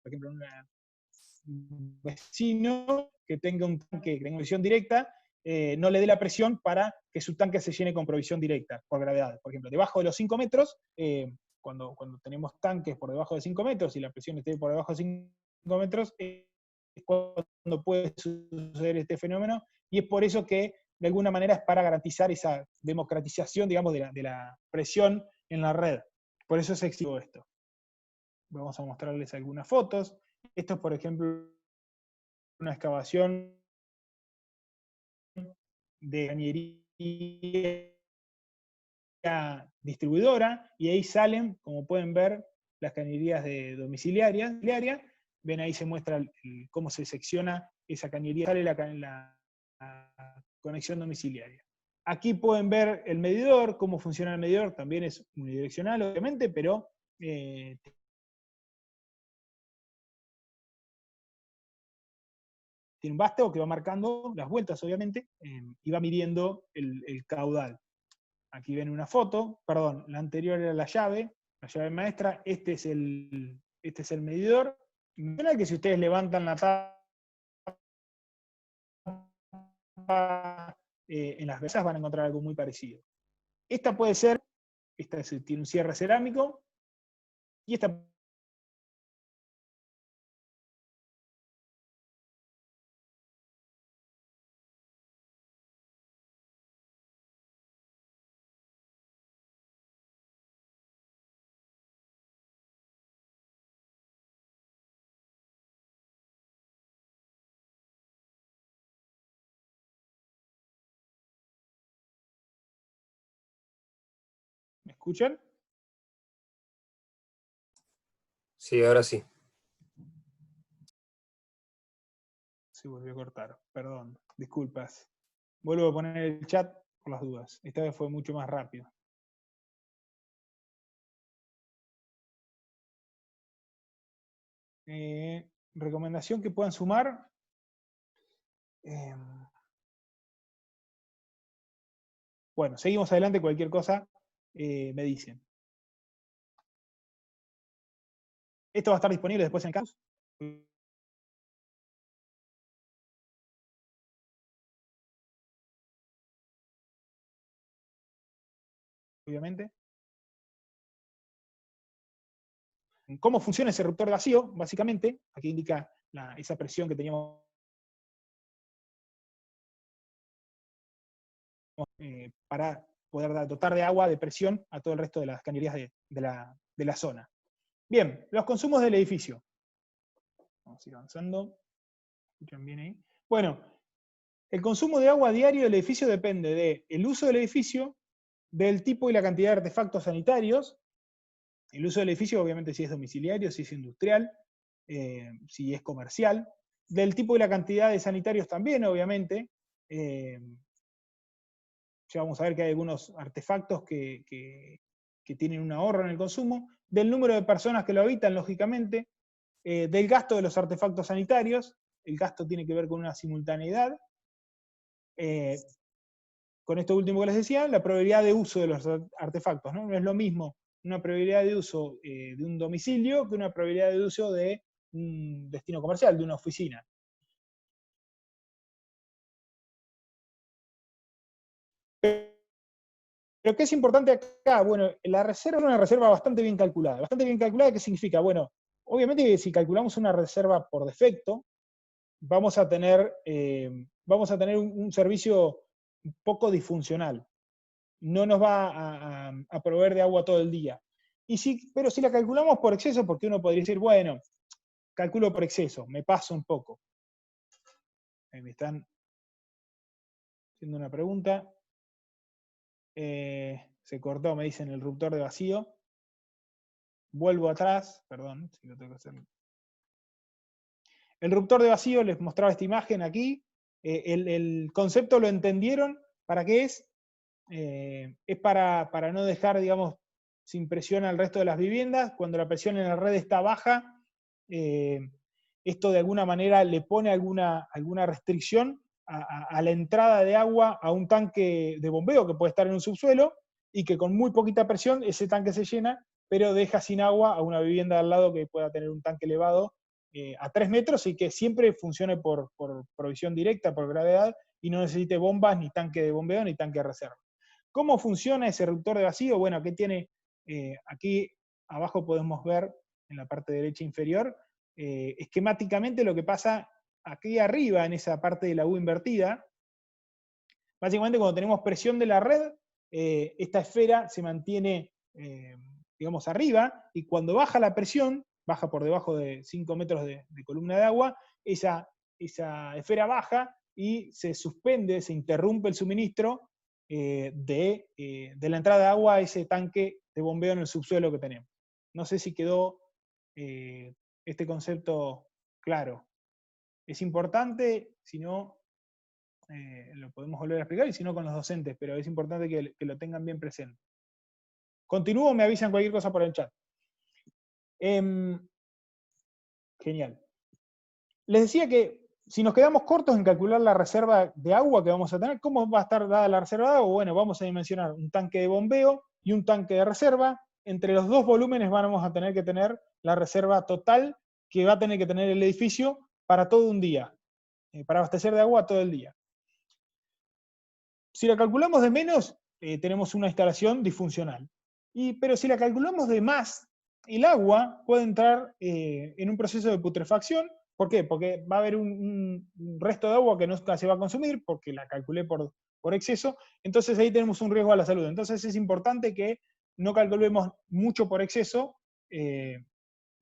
ejemplo, un vecino que tenga un tanque que tenga provisión directa, no le dé la presión para que su tanque se llene con provisión directa, por gravedad. Por ejemplo, debajo de los 5 metros, cuando tenemos tanques por debajo de 5 metros y la presión esté por debajo de 5 metros, es cuando puede suceder este fenómeno, y es por eso que de alguna manera es para garantizar esa democratización, digamos, de la presión en la red. Por eso se exhibió esto. Vamos a mostrarles algunas fotos. Esto es, por ejemplo, una excavación de cañería distribuidora, y ahí salen, como pueden ver, las cañerías de domiciliaria. Ven, ahí se muestra cómo se secciona esa cañería, sale la conexión domiciliaria. Aquí pueden ver el medidor, cómo funciona el medidor, también es unidireccional, obviamente, pero tiene un vástago que va marcando las vueltas, obviamente, y va midiendo el caudal. Aquí ven una foto, perdón, la anterior era la llave maestra, este es el medidor. Menciona que si ustedes levantan la tapa en las mesas van a encontrar algo muy parecido. Esta puede ser, tiene un cierre cerámico, y esta ¿me escuchan? Sí, ahora sí. Se volvió a cortar, perdón, disculpas. Vuelvo a poner el chat por las dudas. Esta vez fue mucho más rápido. Recomendación que puedan sumar. Bueno, seguimos adelante, cualquier cosa me dicen. Esto va a estar disponible después en el campus. Obviamente. ¿Cómo funciona ese reductor de vacío? Básicamente, aquí indica esa presión que teníamos para poder dotar de agua, de presión, a todo el resto de las cañerías de la zona. Bien, los consumos del edificio. Vamos a ir avanzando. ¿Escuchan bien ahí? Bueno, el consumo de agua diario del edificio depende del uso del edificio, del tipo y la cantidad de artefactos sanitarios. El uso del edificio, obviamente, si es domiciliario, si es industrial, si es comercial. Del tipo y la cantidad de sanitarios también, obviamente. Ya vamos a ver que hay algunos artefactos que tienen un ahorro en el consumo. Del número de personas que lo habitan, lógicamente. Del gasto de los artefactos sanitarios. El gasto tiene que ver con una simultaneidad. Con esto último que les decía, la probabilidad de uso de los artefactos, ¿no? No es lo mismo una probabilidad de uso de un domicilio que una probabilidad de uso de un destino comercial, de una oficina. Pero ¿qué es importante acá? Bueno, la reserva es una reserva bastante bien calculada. Bastante bien calculada, ¿qué significa? Bueno, obviamente si calculamos una reserva por defecto, vamos a tener un servicio un poco disfuncional. No nos va a proveer de agua todo el día. Pero si la calculamos por exceso, porque uno podría decir, bueno, calculo por exceso, me paso un poco. Me están haciendo una pregunta. Se cortó, me dicen, el ruptor de vacío. Vuelvo atrás, perdón, si lo tengo que hacer. El ruptor de vacío, les mostraba esta imagen aquí. El concepto lo entendieron. ¿Para qué es? Es para no dejar, digamos, sin presión al resto de las viviendas. Cuando la presión en la red está baja, esto de alguna manera le pone alguna restricción a la entrada de agua a un tanque de bombeo que puede estar en un subsuelo y que con muy poquita presión ese tanque se llena, pero deja sin agua a una vivienda al lado que pueda tener un tanque elevado a 3 metros y que siempre funcione por provisión directa, por gravedad, y no necesite bombas, ni tanque de bombeo, ni tanque de reserva. ¿Cómo funciona ese reductor de vacío? Bueno, aquí tiene, aquí abajo podemos ver en la parte derecha inferior, esquemáticamente lo que pasa aquí arriba, en esa parte de la U invertida. Básicamente cuando tenemos presión de la red, esta esfera se mantiene, digamos, arriba, y cuando baja la presión, baja por debajo de 5 metros de columna de agua, esa esfera baja y se suspende, se interrumpe el suministro de la entrada de agua a ese tanque de bombeo en el subsuelo que tenemos. No sé si quedó este concepto claro. Es importante, si no, lo podemos volver a explicar, y si no con los docentes, pero es importante que lo tengan bien presente. Continúo, me avisan cualquier cosa por el chat. Genial. Les decía que si nos quedamos cortos en calcular la reserva de agua que vamos a tener, ¿cómo va a estar dada la reserva de agua? Bueno, vamos a dimensionar un tanque de bombeo y un tanque de reserva. Entre los dos volúmenes vamos a tener que tener la reserva total que va a tener que tener el edificio para todo un día, para abastecer de agua todo el día. Si la calculamos de menos, tenemos una instalación disfuncional. Pero si la calculamos de más, el agua puede entrar en un proceso de putrefacción. ¿Por qué? Porque va a haber un resto de agua que nunca se va a consumir, porque la calculé por exceso, entonces ahí tenemos un riesgo a la salud. Entonces es importante que no calculemos mucho por exceso,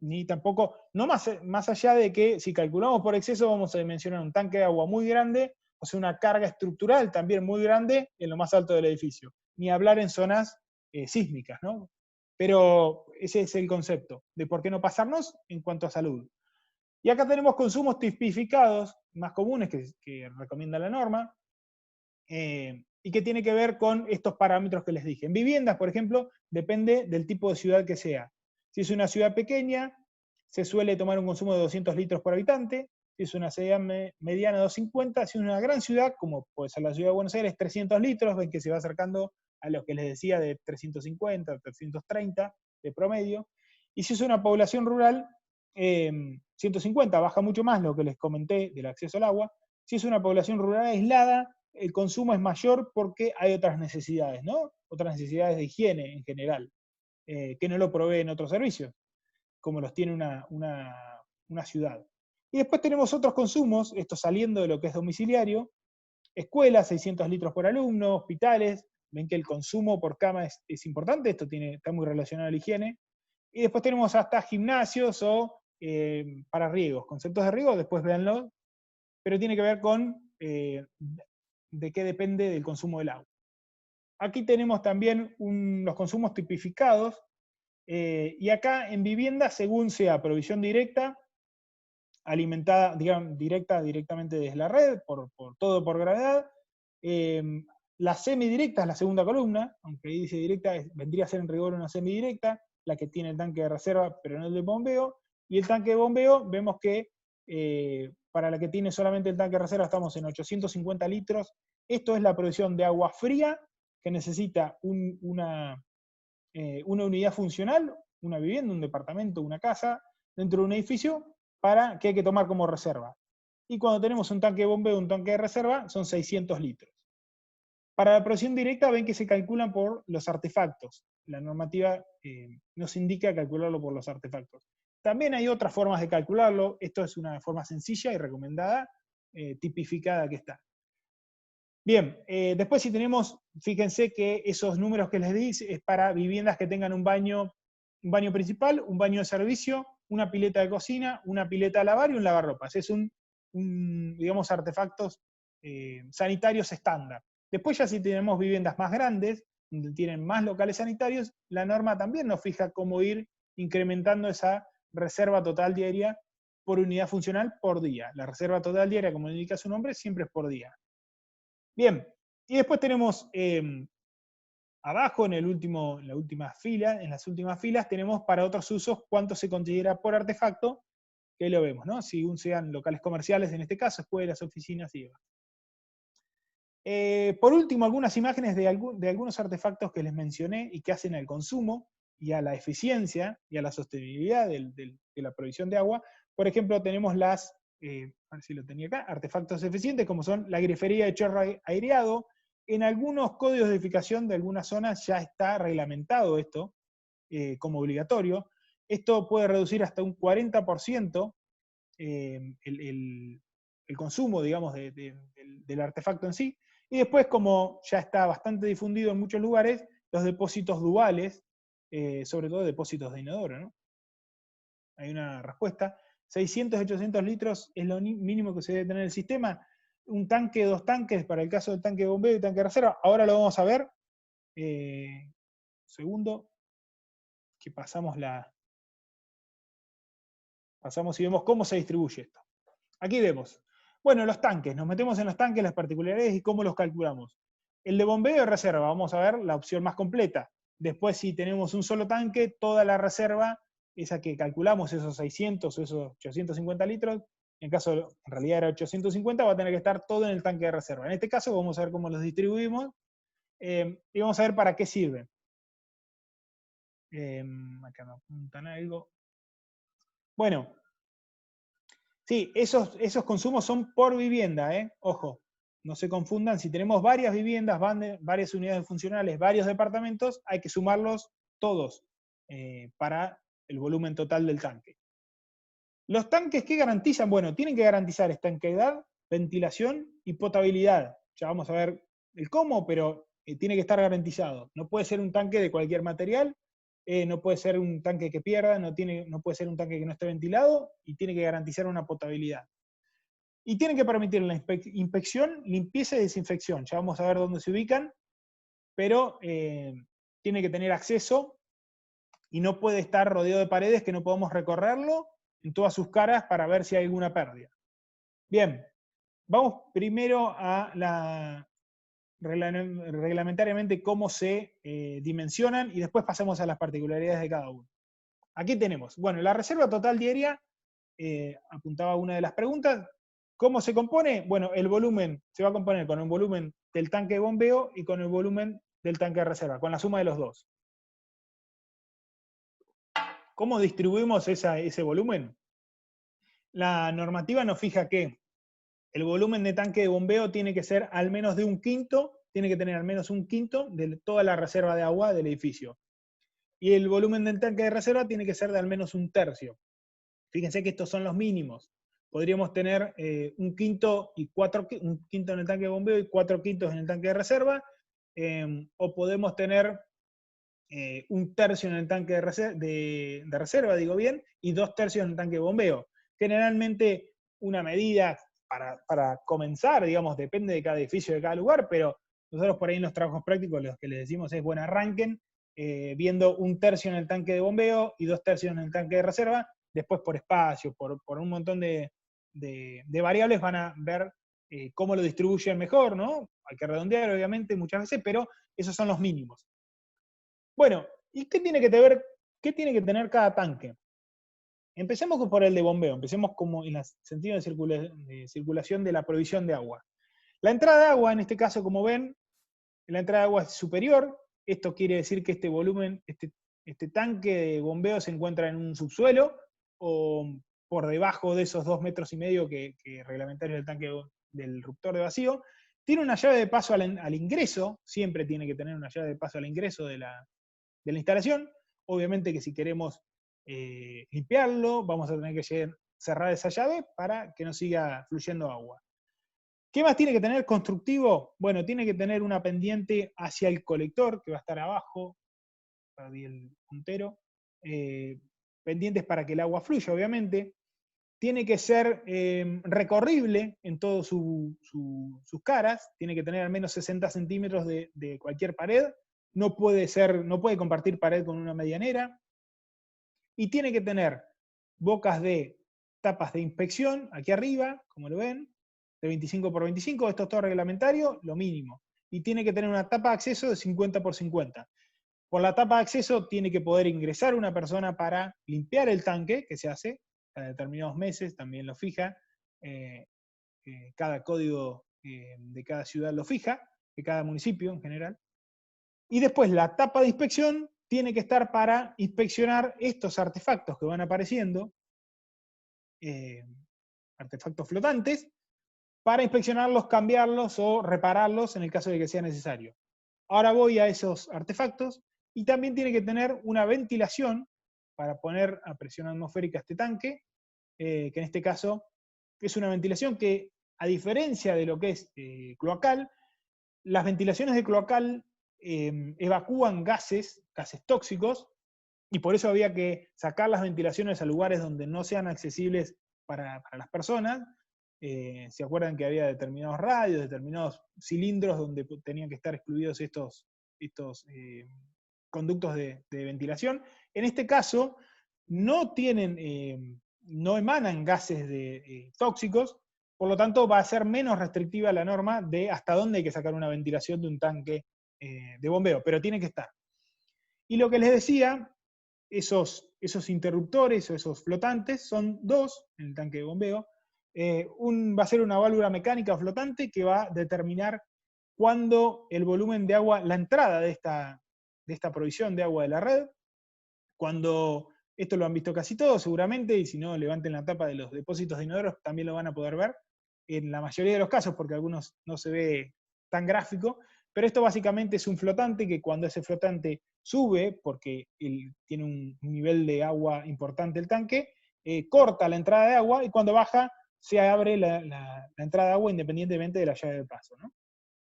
ni tampoco, no más allá de que si calculamos por exceso vamos a dimensionar un tanque de agua muy grande, o sea, una carga estructural también muy grande en lo más alto del edificio. Ni hablar en zonas sísmicas, ¿no? Pero ese es el concepto de por qué no pasarnos en cuanto a salud. Y acá tenemos consumos tipificados más comunes que recomienda la norma, y que tiene que ver con estos parámetros que les dije. En viviendas, por ejemplo, depende del tipo de ciudad que sea. Si es una ciudad pequeña, se suele tomar un consumo de 200 litros por habitante. Si es una ciudad mediana, 250. Si es una gran ciudad, como puede ser la ciudad de Buenos Aires, 300 litros. Ven que se va acercando a lo que les decía de 350, 330 de promedio. Y si es una población rural, 150, baja mucho más lo que les comenté del acceso al agua. Si es una población rural aislada, el consumo es mayor porque hay otras necesidades, ¿no? Otras necesidades de higiene en general, que no lo proveen otros servicios, como los tiene una ciudad. Y después tenemos otros consumos, esto saliendo de lo que es domiciliario, escuelas, 600 litros por alumno, hospitales, ven que el consumo por cama es importante, esto está muy relacionado a la higiene. Y después tenemos hasta gimnasios o para riegos, conceptos de riego, después véanlo, pero tiene que ver con de qué depende del consumo del agua. Aquí tenemos también los consumos tipificados, y acá en vivienda, según sea provisión directa, alimentada, digamos, directamente desde la red, todo por gravedad. La semidirecta es la segunda columna, aunque ahí dice directa, vendría a ser en rigor una semidirecta, la que tiene el tanque de reserva, pero no el de bombeo. Y el tanque de bombeo, vemos que para la que tiene solamente el tanque de reserva estamos en 850 litros. Esto es la provisión de agua fría que necesita una unidad funcional, una vivienda, un departamento, una casa, dentro de un edificio, que hay que tomar como reserva. Y cuando tenemos un tanque de bombeo, un tanque de reserva, son 600 litros. Para la provisión directa ven que se calculan por los artefactos. La normativa nos indica calcularlo por los artefactos. También hay otras formas de calcularlo. Esto es una forma sencilla y recomendada, tipificada que está. Bien, después si tenemos, fíjense que esos números que les di es para viviendas que tengan un baño principal, un baño de servicio, una pileta de cocina, una pileta de lavar y un lavarropas. Es digamos, artefactos sanitarios estándar. Después ya si tenemos viviendas más grandes, donde tienen más locales sanitarios, la norma también nos fija cómo ir incrementando esa reserva total diaria por unidad funcional por día. La reserva total diaria, como indica su nombre, siempre es por día. Bien, y después tenemos abajo en la última fila, en las últimas filas, tenemos para otros usos cuánto se considera por artefacto, que lo vemos, ¿no? Si sean locales comerciales, en este caso, escuelas, oficinas y demás. Por último, algunas imágenes de algunos artefactos que les mencioné y que hacen al consumo y a la eficiencia y a la sostenibilidad de la provisión de agua. Por ejemplo, tenemos a ver si lo tenía acá, artefactos eficientes, como son la grifería de chorro aireado. En algunos códigos de edificación de algunas zonas ya está reglamentado esto como obligatorio. Esto puede reducir hasta un 40% el consumo, digamos, del artefacto en sí. Y después, como ya está bastante difundido en muchos lugares, los depósitos duales, sobre todo depósitos de inodoro, ¿no? Hay una respuesta. 600, 800 litros es lo mínimo que se debe tener en el sistema. Un tanque, 2 tanques, para el caso del tanque de bombeo y tanque de reserva. Ahora lo vamos a ver. Segundo, que pasamos y vemos cómo se distribuye esto. Aquí vemos. Bueno, los tanques, nos metemos en los tanques, las particularidades y cómo los calculamos. El de bombeo de reserva, vamos a ver la opción más completa. Después, si tenemos un solo tanque, toda la reserva, esa que calculamos, esos 600 o esos 850 litros, en realidad era 850, va a tener que estar todo en el tanque de reserva. En este caso, vamos a ver cómo los distribuimos y vamos a ver para qué sirven. Acá me apuntan algo. Bueno, sí, esos consumos son por vivienda, ojo, no se confundan, si tenemos varias viviendas, varias unidades funcionales, varios departamentos, hay que sumarlos todos para el volumen total del tanque. Los tanques, ¿qué garantizan? Bueno, tienen que garantizar estanqueidad, ventilación y potabilidad. Ya vamos a ver el cómo, pero tiene que estar garantizado. No puede ser un tanque de cualquier material, no puede ser un tanque que pierda, no puede ser un tanque que no esté ventilado, y tiene que garantizar una potabilidad. Y tienen que permitir la inspección, limpieza y desinfección. Ya vamos a ver dónde se ubican, pero tiene que tener acceso y no puede estar rodeado de paredes que no podamos recorrerlo en todas sus caras para ver si hay alguna pérdida. Bien, vamos primero a reglamentariamente cómo se dimensionan y después pasemos a las particularidades de cada uno. Aquí tenemos, bueno, la reserva total diaria, apuntaba una de las preguntas. ¿Cómo se compone? Bueno, el volumen se va a componer con el volumen del tanque de bombeo y con el volumen del tanque de reserva, con la suma de los dos. ¿Cómo distribuimos ese volumen? La normativa nos fija que el volumen de tanque de bombeo tiene que ser al menos de un quinto, tiene que tener al menos un quinto de toda la reserva de agua del edificio. Y el volumen del tanque de reserva tiene que ser de al menos un tercio. Fíjense que estos son los mínimos. Podríamos tener un quinto en el tanque de bombeo y 4 quintos en el tanque de reserva, o podemos tener un tercio en el tanque de reserva, digo bien, y 2 tercios en el tanque de bombeo. Generalmente una medida para comenzar, digamos, depende de cada edificio, de cada lugar, pero nosotros por ahí en los trabajos prácticos lo que les decimos es, bueno, arranquen viendo un tercio en el tanque de bombeo y 2 tercios en el tanque de reserva, después por espacio, por un montón de variables van a ver cómo lo distribuyen mejor, ¿no? Hay que redondear, obviamente, muchas veces, pero esos son los mínimos. Bueno, ¿y qué tiene que tener cada tanque? Empecemos por el de bombeo, empecemos como en el sentido de circulación de la provisión de agua. La entrada de agua, en este caso, como ven, la entrada de agua es superior. Esto quiere decir que este volumen, este tanque de bombeo se encuentra en un subsuelo o por debajo de esos 2,5 metros que reglamentario del tanque del ruptor de vacío. Tiene una llave de paso al ingreso, siempre tiene que tener una llave de paso al ingreso de la instalación. Obviamente que si queremos limpiarlo, vamos a tener que cerrar esa llave para que no siga fluyendo agua. ¿Qué más tiene que tener constructivo? Bueno, tiene que tener una pendiente hacia el colector, que va a estar abajo, perdí el puntero, pendientes para que el agua fluya, obviamente. Tiene que ser recorrible en todas sus caras, tiene que tener al menos 60 centímetros de cualquier pared, no puede compartir pared con una medianera, y tiene que tener bocas de tapas de inspección aquí arriba, como lo ven, de 25 por 25, esto es todo reglamentario, lo mínimo. Y tiene que tener una tapa de acceso de 50 por 50. Por la tapa de acceso tiene que poder ingresar una persona para limpiar el tanque, que se hace cada determinados meses, también lo fija, cada código de cada ciudad lo fija, de cada municipio en general. Y después la tapa de inspección tiene que estar para inspeccionar estos artefactos que van apareciendo, artefactos flotantes, para inspeccionarlos, cambiarlos o repararlos en el caso de que sea necesario. Ahora voy a esos artefactos, y también tiene que tener una ventilación para poner a presión atmosférica este tanque, que en este caso es una ventilación que, a diferencia de lo que es cloacal, las ventilaciones de cloacal evacúan gases tóxicos, y por eso había que sacar las ventilaciones a lugares donde no sean accesibles para las personas. ¿Se acuerdan que había determinados radios, determinados cilindros donde tenían que estar excluidos estos conductos de ventilación? En este caso, no tienen no emanan gases tóxicos, por lo tanto va a ser menos restrictiva la norma de hasta dónde hay que sacar una ventilación de un tanque de bombeo, pero tiene que estar. Y lo que les decía, esos interruptores o esos flotantes son dos en el tanque de bombeo. Va a ser una válvula mecánica flotante que va a determinar cuándo el volumen de agua, la entrada de esta provisión de agua de la red, cuando, esto lo han visto casi todos seguramente, y si no, levanten la tapa de los depósitos de inodoros, también lo van a poder ver, en la mayoría de los casos, porque algunos no se ve tan gráfico, esto básicamente es un flotante que cuando ese flotante sube, porque tiene un nivel de agua importante el tanque, corta la entrada de agua, y cuando baja se abre la entrada de agua independientemente de la llave de paso, ¿no?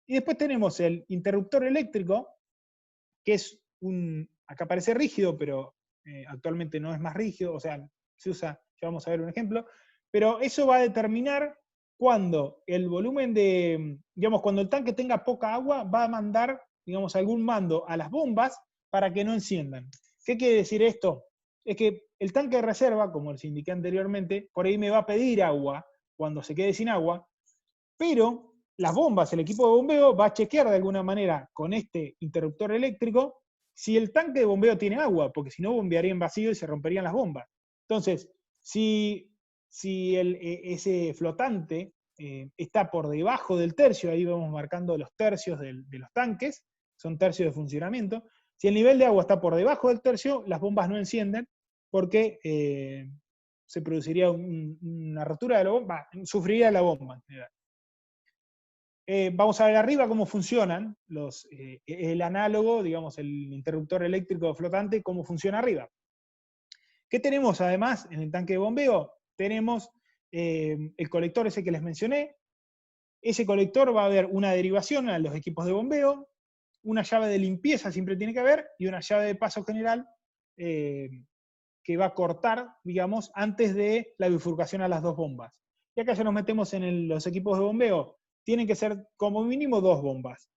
Y después tenemos el interruptor eléctrico, que es acá parece rígido, pero actualmente no es más rígido, o sea, se usa, ya vamos a ver un ejemplo, pero eso va a determinar cuando el volumen digamos, cuando el tanque tenga poca agua, va a mandar, digamos, algún mando a las bombas para que no enciendan. ¿Qué quiere decir esto? Es que el tanque de reserva, como les indiqué anteriormente, por ahí me va a pedir agua cuando se quede sin agua, pero las bombas, el equipo de bombeo va a chequear de alguna manera con este interruptor eléctrico si el tanque de bombeo tiene agua, porque si no bombearía en vacío y se romperían las bombas. Entonces, si ese flotante está por debajo del tercio, ahí vamos marcando los tercios de los tanques, son tercios de funcionamiento, si el nivel de agua está por debajo del tercio, las bombas no encienden porque se produciría una rotura de la bomba, sufriría la bomba en general. Vamos a ver arriba cómo funcionan el análogo, digamos, el interruptor eléctrico flotante, cómo funciona arriba. ¿Qué tenemos además en el tanque de bombeo? Tenemos el colector ese que les mencioné. Ese colector va a haber una derivación a los equipos de bombeo, una llave de limpieza siempre tiene que haber, y una llave de paso general que va a cortar, digamos, antes de la bifurcación a las dos bombas. Y acá ya nos metemos en los equipos de bombeo. Tienen que ser como mínimo dos bombas.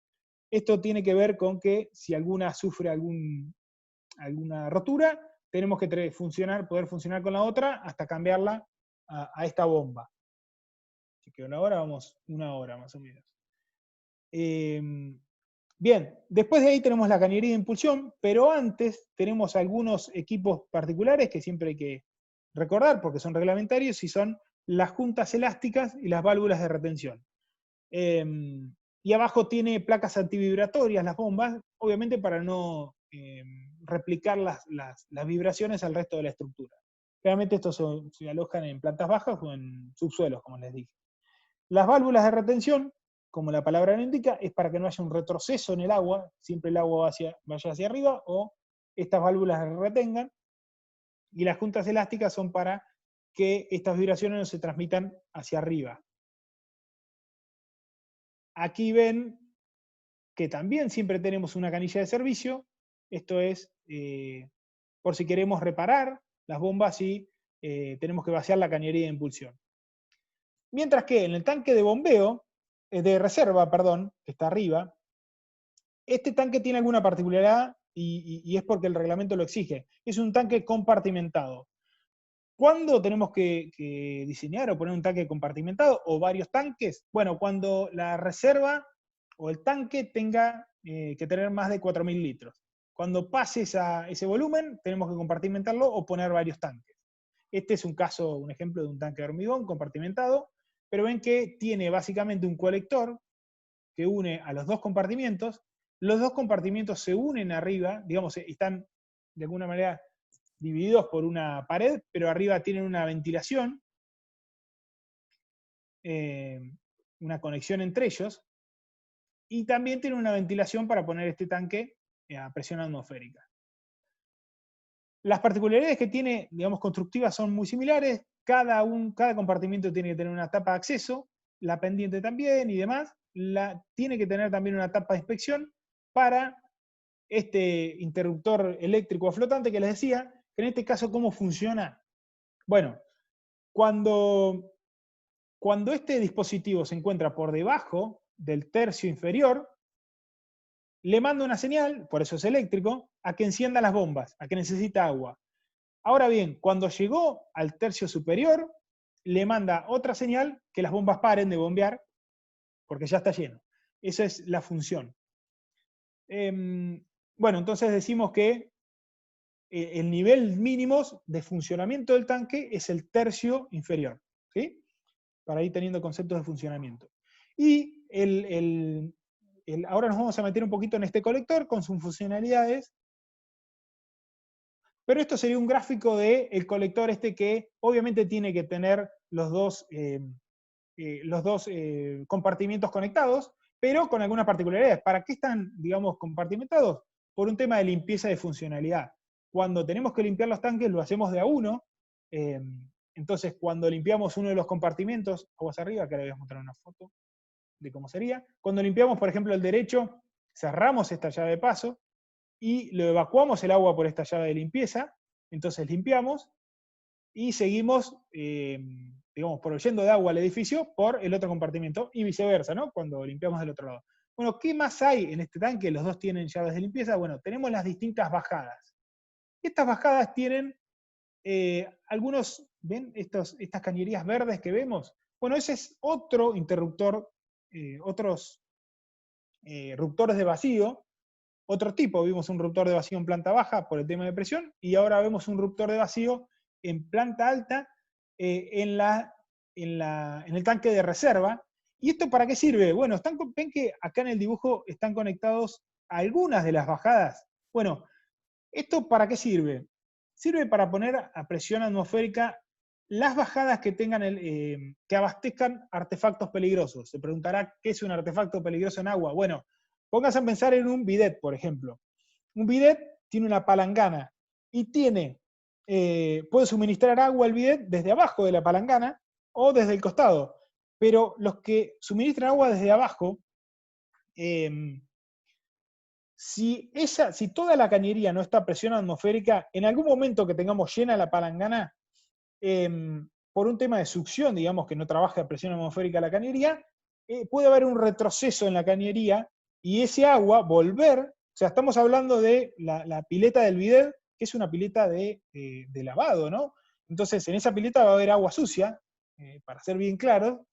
Esto tiene que ver con que si alguna sufre alguna rotura, tenemos que poder funcionar con la otra hasta cambiarla a esta bomba. Así que una hora más o menos. Bien, después de ahí tenemos la cañería de impulsión, pero antes tenemos algunos equipos particulares que siempre hay que recordar porque son reglamentarios, y son las juntas elásticas y las válvulas de retención. Y abajo tiene placas antivibratorias las bombas, obviamente para no replicar las vibraciones al resto de la estructura. Realmente estos se alojan en plantas bajas o en subsuelos, como les dije. Las válvulas de retención, como la palabra lo indica, es para que no haya un retroceso en el agua, siempre el agua vaya hacia arriba, o estas válvulas retengan. Y las juntas elásticas son para que estas vibraciones no se transmitan hacia arriba. Aquí ven que también siempre tenemos una canilla de servicio. Esto es por si queremos reparar las bombas y tenemos que vaciar la cañería de impulsión. Mientras que en el tanque de bombeo, de reserva, perdón, que está arriba, este tanque tiene alguna particularidad y es porque el reglamento lo exige. Es un tanque compartimentado. ¿Cuándo tenemos que diseñar o poner un tanque compartimentado o varios tanques? Bueno, cuando la reserva o el tanque tenga que tener más de 4.000 litros. Cuando pase ese volumen, tenemos que compartimentarlo o poner varios tanques. Este es un ejemplo de un tanque de hormigón compartimentado, pero ven que tiene básicamente un colector que une a los dos compartimientos. Los dos compartimientos se unen arriba, digamos, están de alguna manera divididos por una pared, pero arriba tienen una ventilación, una conexión entre ellos, y también tienen una ventilación para poner este tanque a presión atmosférica. Las particularidades que tiene, digamos, constructivas son muy similares. Cada compartimiento tiene que tener una tapa de acceso, la pendiente también y demás. Tiene que tener también una tapa de inspección para este interruptor eléctrico flotante que les decía. En este caso, ¿cómo funciona? Bueno, cuando este dispositivo se encuentra por debajo del tercio inferior, le manda una señal, por eso es eléctrico, a que encienda las bombas, a que necesita agua. Ahora bien, cuando llegó al tercio superior, le manda otra señal que las bombas paren de bombear, porque ya está lleno. Esa es la función. Bueno, entonces decimos que el nivel mínimo de funcionamiento del tanque es el tercio inferior, ¿sí? Para ir teniendo conceptos de funcionamiento. Y ahora nos vamos a meter un poquito en este colector con sus funcionalidades, pero esto sería un gráfico del colector este que obviamente tiene que tener los dos compartimientos conectados, pero con algunas particularidades. ¿Para qué están, digamos, compartimentados? Por un tema de limpieza de funcionalidad. Cuando tenemos que limpiar los tanques, lo hacemos de a uno. Entonces, cuando limpiamos uno de los compartimentos, aguas arriba, que le voy a mostrar una foto de cómo sería. Cuando limpiamos, por ejemplo, el derecho, cerramos esta llave de paso y lo evacuamos el agua por esta llave de limpieza. Entonces limpiamos y seguimos, digamos, proveyendo de agua al edificio por el otro compartimento y viceversa, ¿no? Cuando limpiamos del otro lado. Bueno, ¿qué más hay en este tanque? Los dos tienen llaves de limpieza. Bueno, tenemos las distintas bajadas. Estas bajadas tienen algunos, ¿ven? Estas cañerías verdes que vemos. Bueno, ese es otro interruptor, otros ruptores de vacío. Otro tipo, vimos un ruptor de vacío en planta baja por el tema de presión, y ahora vemos un ruptor de vacío en planta alta en el tanque de reserva. ¿Y esto para qué sirve? Bueno, ven que acá en el dibujo están conectados algunas de las bajadas. Bueno, ¿esto para qué sirve? Sirve para poner a presión atmosférica las bajadas que tengan que abastezcan artefactos peligrosos. Se preguntará, ¿qué es un artefacto peligroso en agua? Bueno, pónganse a pensar en un bidet, por ejemplo. Un bidet tiene una palangana y puede suministrar agua al bidet desde abajo de la palangana o desde el costado. Pero los que suministran agua desde abajo, si toda la cañería no está a presión atmosférica, en algún momento que tengamos llena la palangana, por un tema de succión, digamos que no trabaja a presión atmosférica la cañería, puede haber un retroceso en la cañería y ese agua volver, o sea, estamos hablando de la pileta del bidet, que es una pileta de lavado, ¿no? Entonces, en esa pileta va a haber agua sucia, para ser bien claro,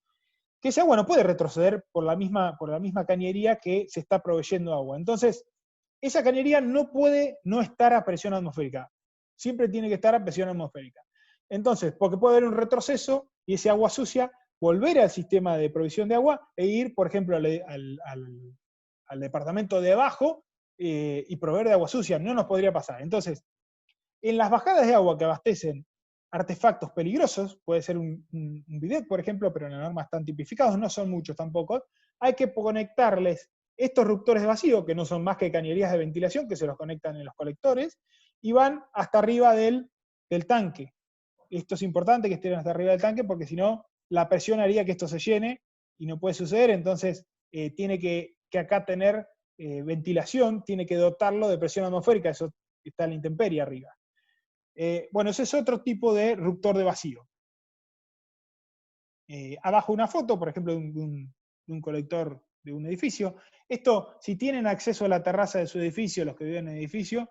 que ese agua no puede retroceder por la misma cañería que se está proveyendo agua. Entonces, esa cañería no puede no estar a presión atmosférica. Siempre tiene que estar a presión atmosférica. Entonces, porque puede haber un retroceso y ese agua sucia volver al sistema de provisión de agua e ir, por ejemplo, al departamento de abajo y proveer de agua sucia. No nos podría pasar. Entonces, en las bajadas de agua que abastecen artefactos peligrosos, puede ser un bidet, por ejemplo, pero en la norma están tipificados, no son muchos tampoco, hay que conectarles estos ruptores de vacío, que no son más que cañerías de ventilación, que se los conectan en los colectores, y van hasta arriba del tanque. Esto es importante que estén hasta arriba del tanque, porque si no, la presión haría que esto se llene, y no puede suceder, entonces tiene que acá tener ventilación, tiene que dotarlo de presión atmosférica, eso está en la intemperie arriba. Bueno, ese es otro tipo de ruptor de vacío. Abajo una foto, por ejemplo, de un colector de un edificio. Esto, si tienen acceso a la terraza de su edificio, los que viven en el edificio,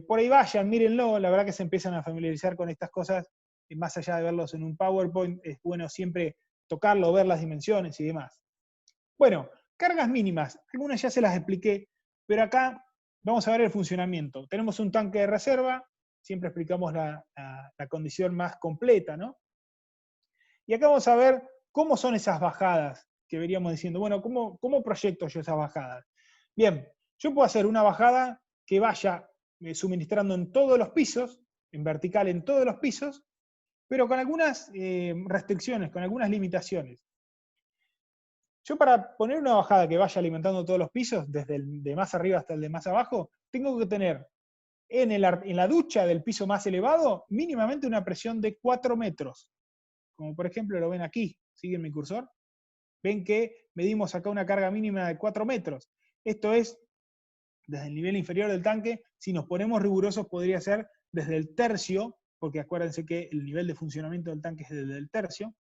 por ahí vayan, mírenlo, la verdad que se empiezan a familiarizar con estas cosas, más allá de verlos en un PowerPoint, es bueno siempre tocarlo, ver las dimensiones y demás. Bueno, cargas mínimas, algunas ya se las expliqué, pero acá vamos a ver el funcionamiento. Tenemos un tanque de reserva, siempre explicamos la condición más completa, ¿no? Y acá vamos a ver cómo son esas bajadas que veríamos diciendo, bueno, ¿cómo proyecto yo esas bajadas? Bien, yo puedo hacer una bajada que vaya suministrando en todos los pisos, en vertical en todos los pisos, pero con algunas restricciones, con algunas limitaciones. Yo para poner una bajada que vaya alimentando todos los pisos, desde el de más arriba hasta el de más abajo, tengo que tener en la ducha del piso más elevado mínimamente una presión de 4 metros. Como por ejemplo lo ven aquí, siguen mi cursor. Ven que medimos acá una carga mínima de 4 metros. Esto es desde el nivel inferior del tanque. Si nos ponemos rigurosos podría ser desde el tercio, porque acuérdense que el nivel de funcionamiento del tanque es desde el tercio,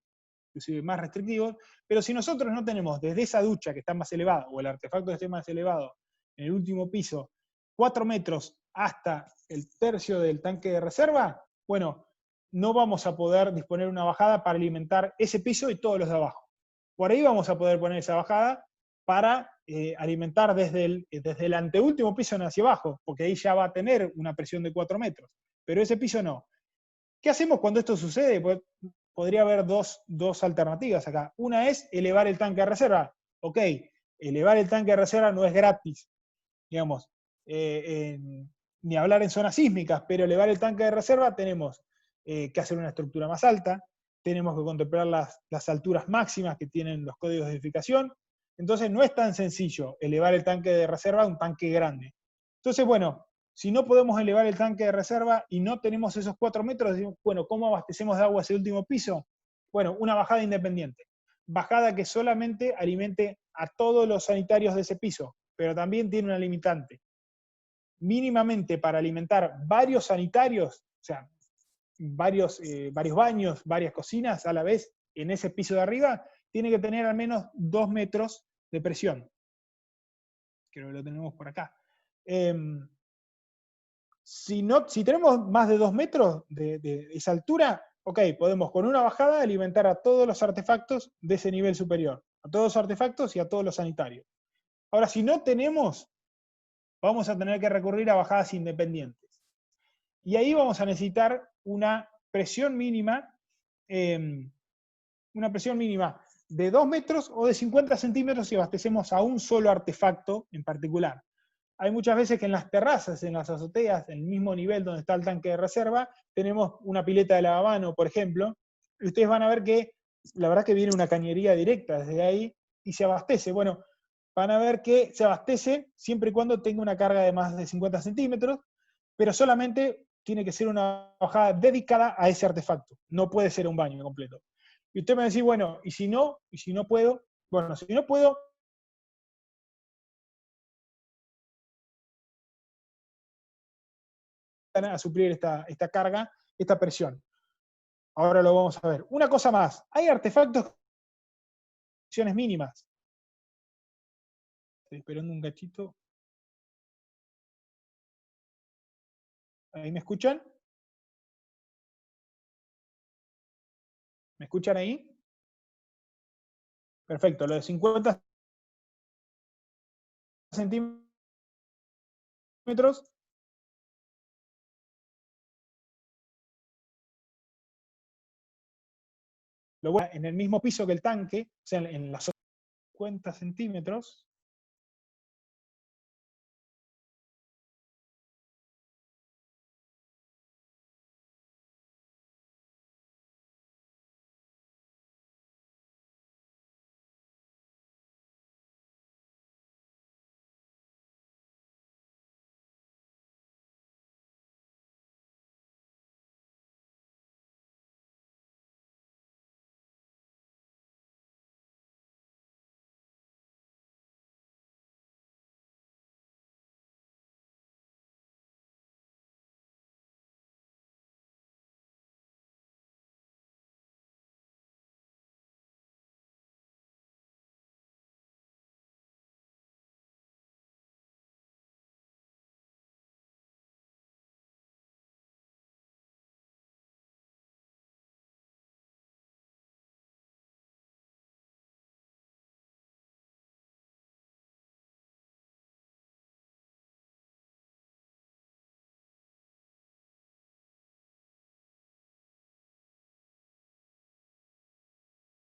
inclusive más restrictivos, pero si nosotros no tenemos desde esa ducha que está más elevada, o el artefacto que esté más elevado, en el último piso, 4 metros hasta el tercio del tanque de reserva, bueno, no vamos a poder disponer una bajada para alimentar ese piso y todos los de abajo. Por ahí vamos a poder poner esa bajada para alimentar desde el anteúltimo piso hacia abajo, porque ahí ya va a tener una presión de 4 metros, pero ese piso no. ¿Qué hacemos cuando esto sucede? Pues, podría haber dos alternativas acá. Una es elevar el tanque de reserva. Ok, elevar el tanque de reserva no es gratis, digamos, ni hablar en zonas sísmicas, pero elevar el tanque de reserva tenemos que hacer una estructura más alta, tenemos que contemplar las alturas máximas que tienen los códigos de edificación. Entonces no es tan sencillo elevar el tanque de reserva a un tanque grande. Entonces, bueno, si no podemos elevar el tanque de reserva y no tenemos esos 4 metros, bueno, ¿cómo abastecemos de agua ese último piso? Bueno, una bajada independiente. Bajada que solamente alimente a todos los sanitarios de ese piso, pero también tiene una limitante. Mínimamente para alimentar varios sanitarios, o sea, varios baños, varias cocinas a la vez en ese piso de arriba, tiene que tener al menos 2 metros de presión. Creo que lo tenemos por acá. Si tenemos más de 2 metros de esa altura, ok, podemos con una bajada alimentar a todos los artefactos de ese nivel superior, a todos los artefactos y a todos los sanitarios. Ahora, si no tenemos, vamos a tener que recurrir a bajadas independientes. Y ahí vamos a necesitar una presión mínima de 2 metros o de 50 centímetros si abastecemos a un solo artefacto en particular. Hay muchas veces que en las terrazas, en las azoteas, en el mismo nivel donde está el tanque de reserva, tenemos una pileta de lavamano, por ejemplo, y ustedes van a ver que la verdad que viene una cañería directa desde ahí y se abastece. Bueno, van a ver que se abastece siempre y cuando tenga una carga de más de 50 centímetros, pero solamente tiene que ser una bajada dedicada a ese artefacto. No puede ser un baño completo. Y usted me va a decir, bueno, ¿y si no? ¿Y si no puedo? Bueno, si no puedo, a suplir esta carga, esta presión. Ahora lo vamos a ver. Una cosa más, hay artefactos con presiones mínimas. Estoy esperando un cachito. ¿Ahí me escuchan? ¿Me escuchan ahí? Perfecto, lo de 50 centímetros lo voy en el mismo piso que el tanque, o sea, en las 50 centímetros.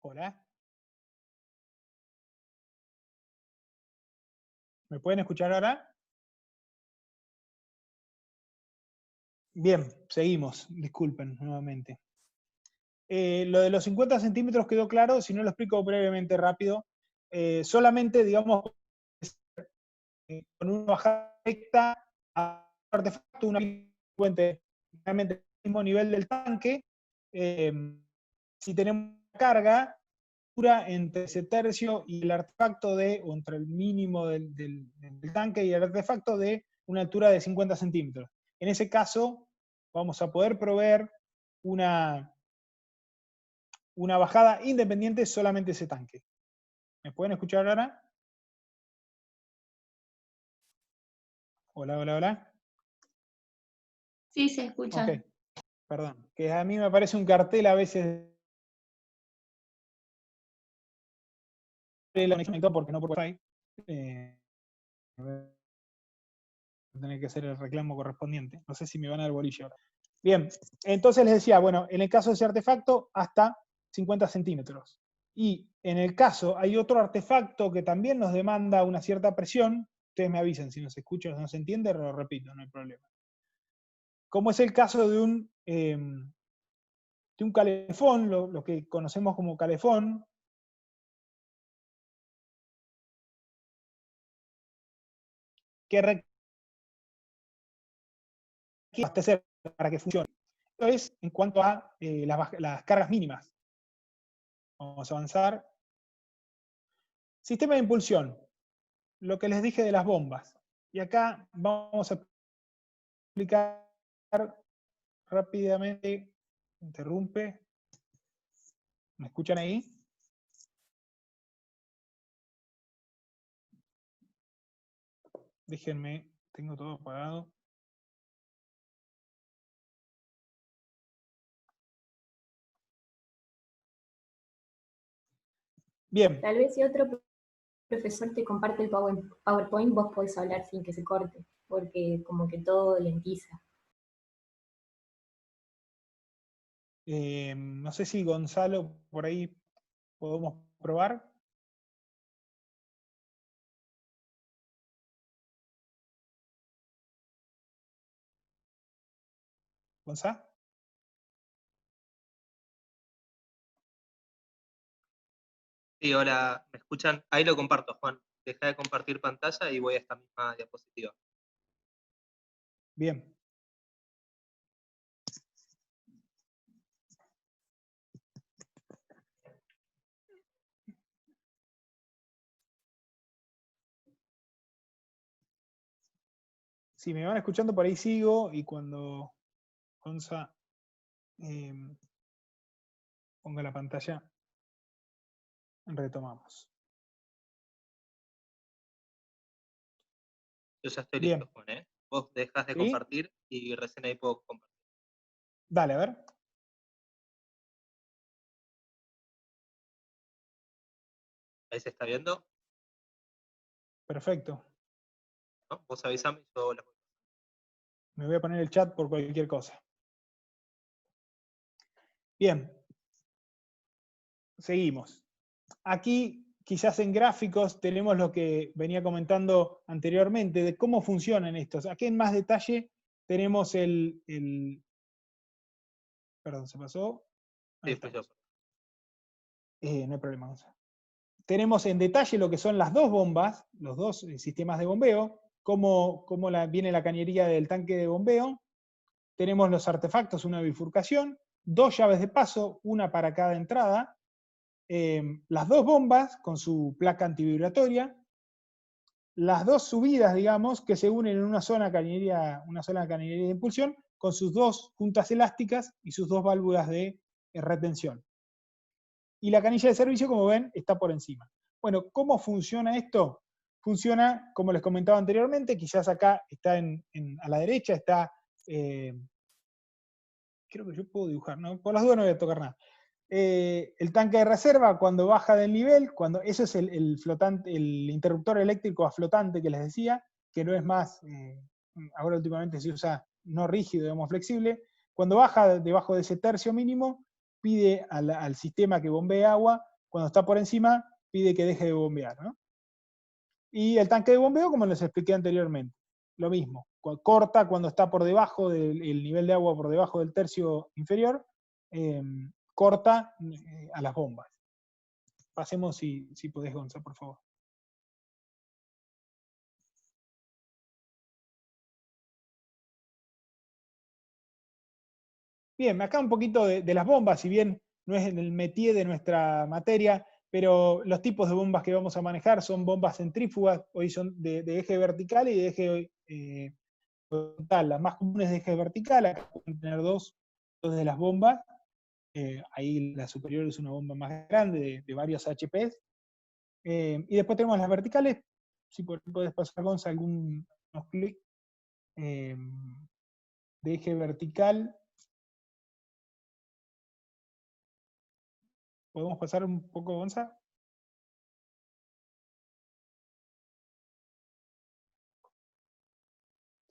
Hola. ¿Me pueden escuchar ahora? Bien, seguimos. Disculpen nuevamente. Lo de los 50 centímetros quedó claro, si no lo explico brevemente rápido. Solamente, digamos, con una bajada recta a un artefacto, una fuente realmente al mismo nivel del tanque, si tenemos carga dura entre ese tercio y el artefacto o entre el mínimo del tanque y el artefacto de una altura de 50 centímetros. En ese caso, vamos a poder proveer una bajada independiente solamente ese tanque. ¿Me pueden escuchar ahora? Hola, hola, hola. Sí, se escucha. Ok, perdón. Que a mí me aparece un cartel a veces de la conexión porque no por Wi-Fi. Voy a tener que hacer el reclamo correspondiente. No sé si me van a dar bolilla ahora. Bien, entonces les decía, bueno, en el caso de ese artefacto, hasta 50 centímetros. Y en el caso, hay otro artefacto que también nos demanda una cierta presión. Ustedes me avisan si no se escucha o no se entiende, lo repito, no hay problema. Como es el caso de un calefón, lo que conocemos como calefón, que requiere abastecer para que funcione. Esto es en cuanto a las cargas mínimas. Vamos a avanzar. Sistema de impulsión, lo que les dije de las bombas. Y acá vamos a explicar rápidamente. Interrumpe. ¿Me escuchan ahí? Déjenme, tengo todo apagado. Bien. Tal vez si otro profesor te comparte el PowerPoint, vos podés hablar sin que se corte, porque como que todo lentiza. No sé si Gonzalo por ahí podemos probar. ¿Gonzalo? Sí, ahora me escuchan. Ahí lo comparto, Juan. Deja de compartir pantalla y voy a esta misma diapositiva. Bien. Si me van escuchando por ahí sigo y cuando Gonza ponga la pantalla retomamos. Yo ya estoy Bien. listo, Juan, ¿eh? Vos dejás de ¿Sí? compartir y recién ahí puedo compartir. Dale, a ver. Ahí se está viendo, Perfecto. ¿no? Vos avisame y yo las voy. Me voy a poner el chat por cualquier cosa. Bien. Seguimos. Aquí, quizás en gráficos, tenemos lo que venía comentando anteriormente, de cómo funcionan estos. Aquí en más detalle tenemos perdón, ¿se pasó? Ahí Sí, fui yo. estamos. No hay problema. Tenemos en detalle lo que son las dos bombas, los dos sistemas de bombeo, cómo viene la cañería del tanque de bombeo. Tenemos los artefactos, una bifurcación, dos llaves de paso, una para cada entrada, las dos bombas con su placa antivibratoria, las dos subidas, digamos, que se unen en una sola cañería de impulsión, con sus dos juntas elásticas y sus dos válvulas de retención. Y la canilla de servicio, como ven, está por encima. Bueno, ¿cómo funciona esto? Funciona, como les comentaba anteriormente, quizás acá está a la derecha, está, creo que yo puedo dibujar, ¿no? Por las dudas no voy a tocar nada. El tanque de reserva, cuando baja del nivel, eso es el flotante, el interruptor eléctrico a flotante que les decía, que no es más, ahora últimamente se usa no rígido, digamos flexible. Cuando baja debajo de ese tercio mínimo, pide al sistema que bombee agua, cuando está por encima, pide que deje de bombear, ¿no? Y el tanque de bombeo, como les expliqué anteriormente, lo mismo, corta cuando está por debajo del nivel de agua, por debajo del tercio inferior, corta a las bombas. Pasemos si podés, Gonza, por favor. Bien, acá un poquito de las bombas, si bien no es en el métier de nuestra materia, pero los tipos de bombas que vamos a manejar son bombas centrífugas, hoy son de eje vertical y de eje horizontal. Las más comunes de eje vertical, acá pueden tener dos de las bombas. Ahí la superior es una bomba más grande, de varios HPs. Y después tenemos las verticales, si podés pasar, Gonza, algunos clics. de eje vertical. ¿Podemos pasar un poco, Gonza?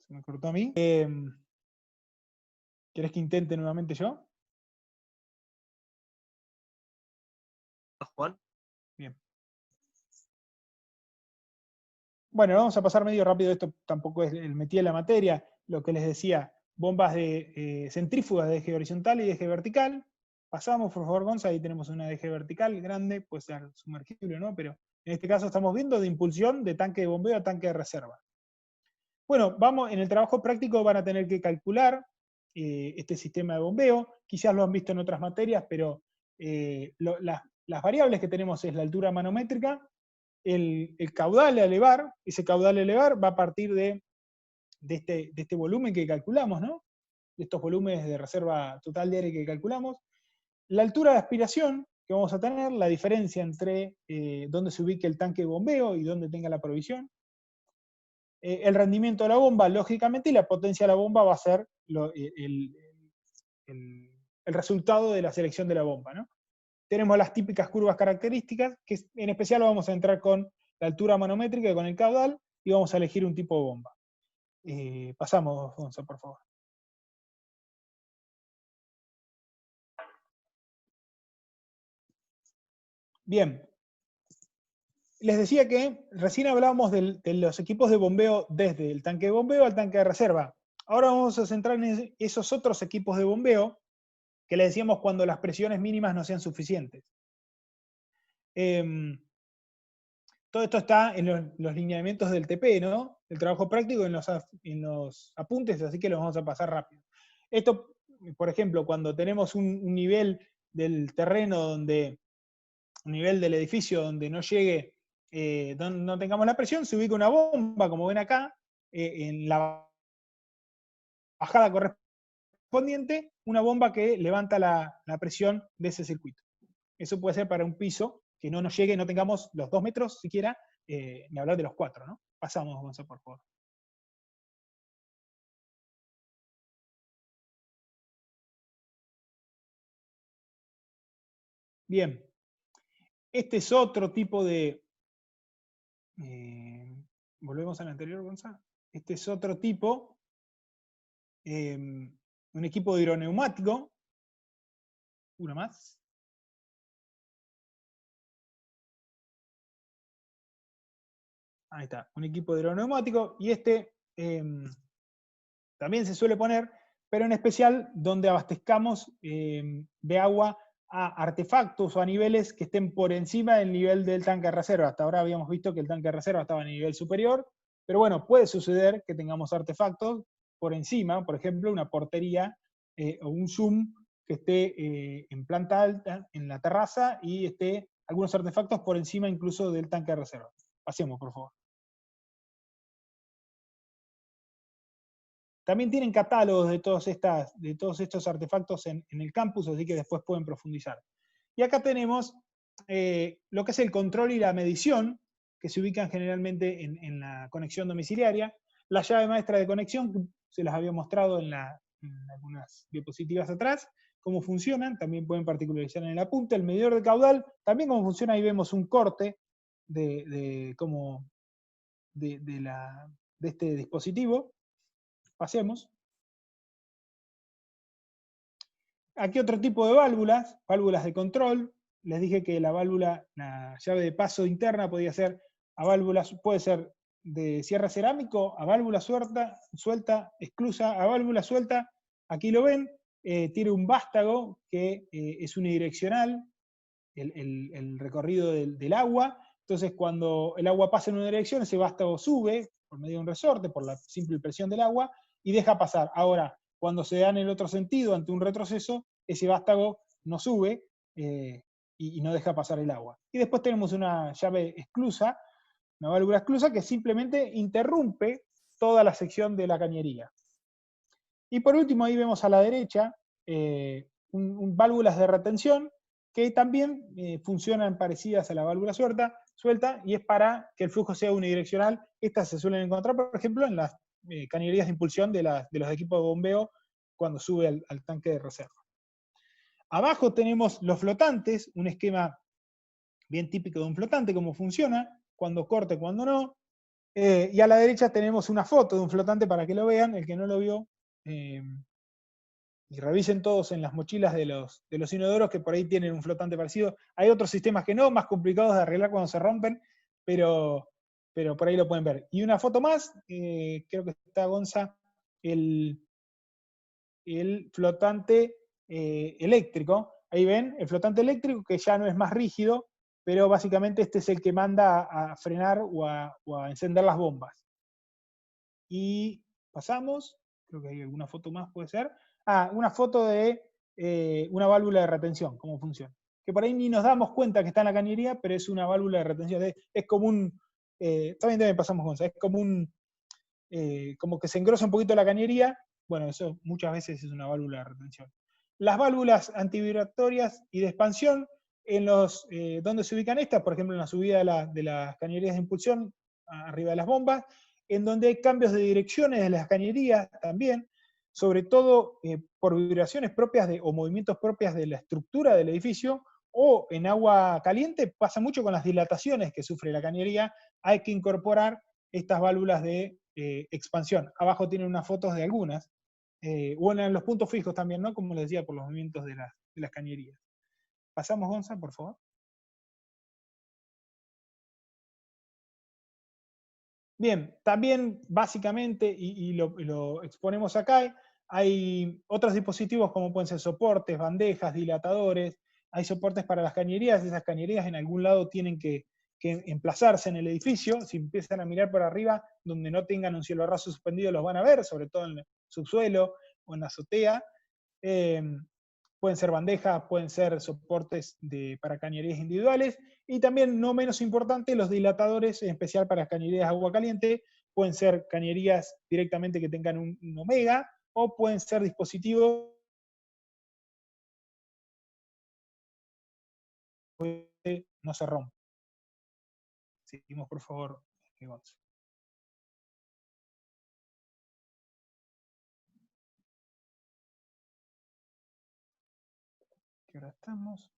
Se me cortó a mí. ¿Querés que intente nuevamente yo? Juan. Bien. Bueno, vamos a pasar medio rápido, esto tampoco es el metí de la materia, lo que les decía, bombas de centrífugas de eje horizontal y de eje vertical. Pasamos, por favor, Gonza, ahí tenemos una de eje vertical grande, puede ser sumergible, ¿no? Pero en este caso estamos viendo de impulsión de tanque de bombeo a tanque de reserva. Bueno, vamos, en el trabajo práctico van a tener que calcular este sistema de bombeo, quizás lo han visto en otras materias, pero las variables que tenemos es la altura manométrica, el caudal a elevar, ese caudal a elevar va a partir de este volumen que calculamos, ¿no? De estos volúmenes de reserva total de aire que calculamos. La altura de aspiración que vamos a tener, la diferencia entre dónde se ubique el tanque de bombeo y dónde tenga la provisión. El rendimiento de la bomba, lógicamente, y la potencia de la bomba va a ser el resultado de la selección de la bomba, ¿no? Tenemos las típicas curvas características, que en especial vamos a entrar con la altura manométrica y con el caudal, y vamos a elegir un tipo de bomba. Pasamos, Gonza, por favor. Bien. Les decía que recién hablábamos de los equipos de bombeo desde el tanque de bombeo al tanque de reserva. Ahora vamos a centrar en esos otros equipos de bombeo que les decíamos cuando las presiones mínimas no sean suficientes. Todo esto está en los lineamientos del TP, ¿no? El trabajo práctico en los apuntes, así que los vamos a pasar rápido. Esto, por ejemplo, cuando tenemos un nivel del terreno donde, un nivel del edificio donde no llegue, donde no tengamos la presión, se ubica una bomba, como ven acá, en la bajada correspondiente, una bomba que levanta la presión de ese circuito. Eso puede ser para un piso que no nos llegue, no tengamos los 2 metros siquiera, ni hablar de los 4, ¿no? Pasamos, Gonzalo, por favor. Bien. Este es otro tipo de... volvemos al anterior, Gonzalo. Este es otro tipo, un equipo de hidroneumático. Una más. Ahí está, un equipo de hidroneumático. Y este también se suele poner, pero en especial donde abastezcamos de agua a artefactos o a niveles que estén por encima del nivel del tanque de reserva. Hasta ahora habíamos visto que el tanque de reserva estaba en nivel superior, pero bueno, puede suceder que tengamos artefactos por encima, por ejemplo, una portería o un zoom que esté en planta alta, en la terraza, y esté algunos artefactos por encima incluso del tanque de reserva. Pasemos, por favor. También tienen catálogos de todos estos artefactos en el campus, así que después pueden profundizar. Y acá tenemos lo que es el control y la medición, que se ubican generalmente en la conexión domiciliaria. La llave maestra de conexión, que se las había mostrado en algunas diapositivas atrás, cómo funcionan, también pueden particularizar en el apunte. El medidor de caudal, también cómo funciona, ahí vemos un corte de este dispositivo. Pasemos. Aquí otro tipo de válvulas, válvulas de control. Les dije que la llave de paso interna podía ser puede ser de cierre cerámico a válvula suelta, esclusa a válvula suelta. Aquí lo ven, tiene un vástago que es unidireccional, el recorrido del agua. Entonces cuando el agua pasa en una dirección, ese vástago sube por medio de un resorte, por la simple presión del agua, y deja pasar. Ahora, cuando se da en el otro sentido, ante un retroceso, ese vástago no sube y no deja pasar el agua. Y después tenemos una llave esclusa, una válvula esclusa, que simplemente interrumpe toda la sección de la cañería. Y por último, ahí vemos a la derecha válvulas de retención, que también funcionan parecidas a la válvula suelta, y es para que el flujo sea unidireccional. Estas se suelen encontrar, por ejemplo, en las cañerías de impulsión de los equipos de bombeo cuando sube al tanque de reserva. Abajo tenemos los flotantes, un esquema bien típico de un flotante, cómo funciona, cuando corta y cuando no. Y a la derecha tenemos una foto de un flotante para que lo vean, el que no lo vio. Y revisen todos en las mochilas de los inodoros que por ahí tienen un flotante parecido. Hay otros sistemas que no, más complicados de arreglar cuando se rompen, pero por ahí lo pueden ver. Y una foto más, creo que está Gonza, el flotante eléctrico. Ahí ven, el flotante eléctrico que ya no es más rígido, pero básicamente este es el que manda a frenar o a encender las bombas. Y pasamos, creo que hay alguna foto más, puede ser. Una foto de una válvula de retención, cómo funciona. Que por ahí ni nos damos cuenta que está en la cañería, pero es una válvula de retención. Es como un, también pasamos con eso, es como un, como que se engrosa un poquito la cañería. Bueno, eso muchas veces es una válvula de retención. Las válvulas antivibratorias y de expansión, ¿dónde se ubican estas? Por ejemplo, en la subida de las cañerías de impulsión, arriba de las bombas, en donde hay cambios de direcciones de las cañerías también, sobre todo por vibraciones propias o movimientos propios de la estructura del edificio, o en agua caliente, pasa mucho con las dilataciones que sufre la cañería, hay que incorporar estas válvulas de expansión. Abajo tienen unas fotos de algunas, o en los puntos fijos también, ¿no? Como les decía, por los movimientos de las cañerías. Pasamos, Gonza, por favor. Bien, también básicamente, y lo exponemos acá, hay otros dispositivos como pueden ser soportes, bandejas, dilatadores, hay soportes para las cañerías, esas cañerías en algún lado tienen que emplazarse en el edificio. Si empiezan a mirar por arriba, donde no tengan un cielo raso suspendido, los van a ver, sobre todo en el subsuelo o en la azotea. Pueden ser bandejas, pueden ser soportes para cañerías individuales, y también, no menos importante, los dilatadores, en especial para las cañerías de agua caliente, pueden ser cañerías directamente que tengan un omega, o pueden ser dispositivos que no se rompen. Seguimos, por favor, Gonza. ¿Qué hora estamos?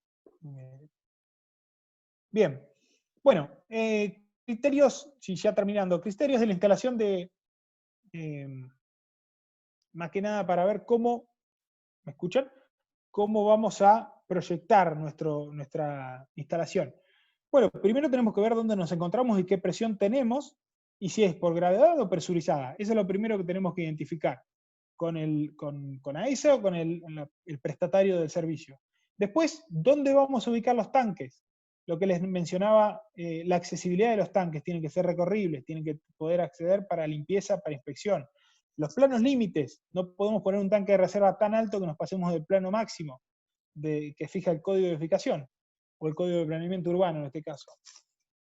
Bien, bueno, criterios, si ya terminando, criterios de la instalación de, más que nada para ver cómo, ¿me escuchan? Cómo vamos a proyectar nuestra instalación. Bueno, primero tenemos que ver dónde nos encontramos y qué presión tenemos, y si es por gravedad o presurizada. Eso es lo primero que tenemos que identificar con AESA o con el prestatario del servicio. Después, ¿dónde vamos a ubicar los tanques? Lo que les mencionaba, la accesibilidad de los tanques, tienen que ser recorribles, tienen que poder acceder para limpieza, para inspección. Los planos límites, no podemos poner un tanque de reserva tan alto que nos pasemos del plano máximo que fija el código de edificación, o el código de planeamiento urbano en este caso.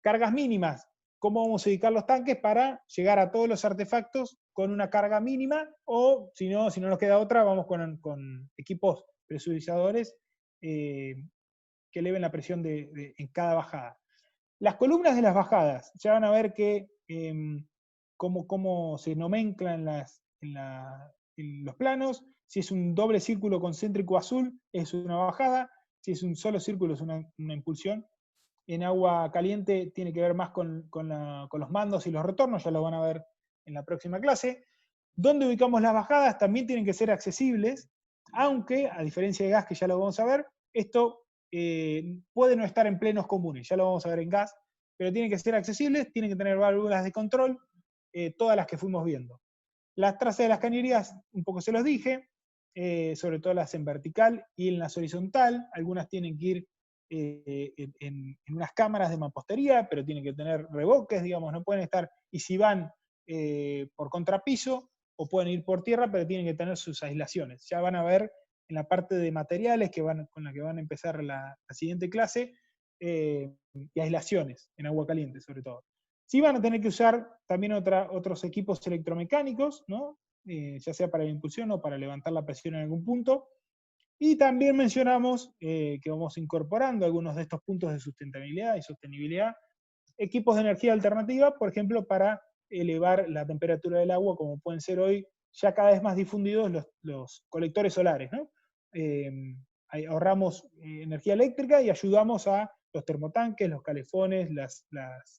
Cargas mínimas, cómo vamos a ubicar los tanques para llegar a todos los artefactos con una carga mínima, o si no nos queda otra, vamos con equipos presurizadores que eleven la presión en cada bajada. Las columnas de las bajadas, ya van a ver que cómo se nomenclan en los planos. Si es un doble círculo concéntrico azul, es una bajada. Si es un solo círculo, es una impulsión. En agua caliente tiene que ver más con los mandos y los retornos, ya lo van a ver en la próxima clase. ¿Dónde ubicamos las bajadas? También tienen que ser accesibles, aunque, a diferencia de gas, que ya lo vamos a ver, esto puede no estar en plenos comunes, ya lo vamos a ver en gas, pero tienen que ser accesibles, tienen que tener válvulas de control, todas las que fuimos viendo. Las trazas de las cañerías, un poco se los dije, sobre todo las en vertical y en las horizontal. Algunas tienen que ir en unas cámaras de mampostería, pero tienen que tener reboques, digamos, no pueden estar, y si van por contrapiso, o pueden ir por tierra, pero tienen que tener sus aislaciones. Ya van a ver en la parte de materiales con la que van a empezar la siguiente clase, y aislaciones en agua caliente sobre todo. Sí van a tener que usar también otros equipos electromecánicos, ¿no? Ya sea para la impulsión o para levantar la presión en algún punto. Y también mencionamos que vamos incorporando algunos de estos puntos de sustentabilidad y sostenibilidad, equipos de energía alternativa, por ejemplo, para elevar la temperatura del agua, como pueden ser hoy ya cada vez más difundidos los colectores solares, ¿no? Ahorramos energía eléctrica y ayudamos a los termotanques, los calefones, las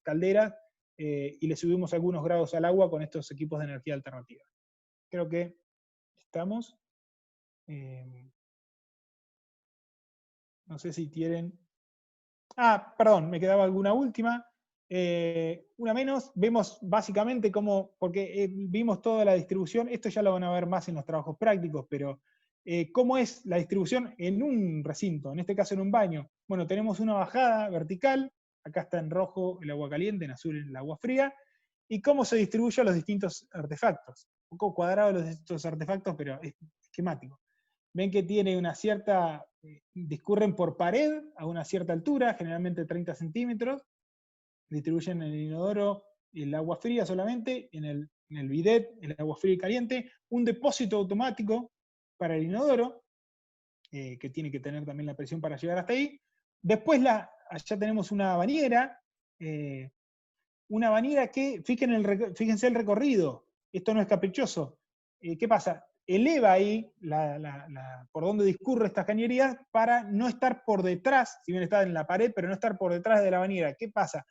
calderas, y le subimos algunos grados al agua con estos equipos de energía alternativa. Creo que estamos. No sé si tienen... perdón, me quedaba alguna última. Una menos, vemos básicamente cómo, porque vimos toda la distribución, esto ya lo van a ver más en los trabajos prácticos, pero cómo es la distribución en un recinto, en este caso en un baño. Bueno, tenemos una bajada vertical, acá está en rojo el agua caliente, en azul el agua fría, y cómo se distribuyen los distintos artefactos. Un poco cuadrado los distintos artefactos, pero es esquemático. Ven que tiene una cierta, discurren por pared a una cierta altura, generalmente 30 centímetros, distribuyen en el inodoro el agua fría solamente, en el bidet el agua fría y caliente, un depósito automático para el inodoro, que tiene que tener también la presión para llegar hasta ahí. Después allá tenemos una bañera que, fíjense el recorrido, esto no es caprichoso. ¿Qué pasa? Eleva ahí por donde discurre estas cañerías para no estar por detrás, si bien está en la pared, pero no estar por detrás de la bañera. ¿Qué pasa?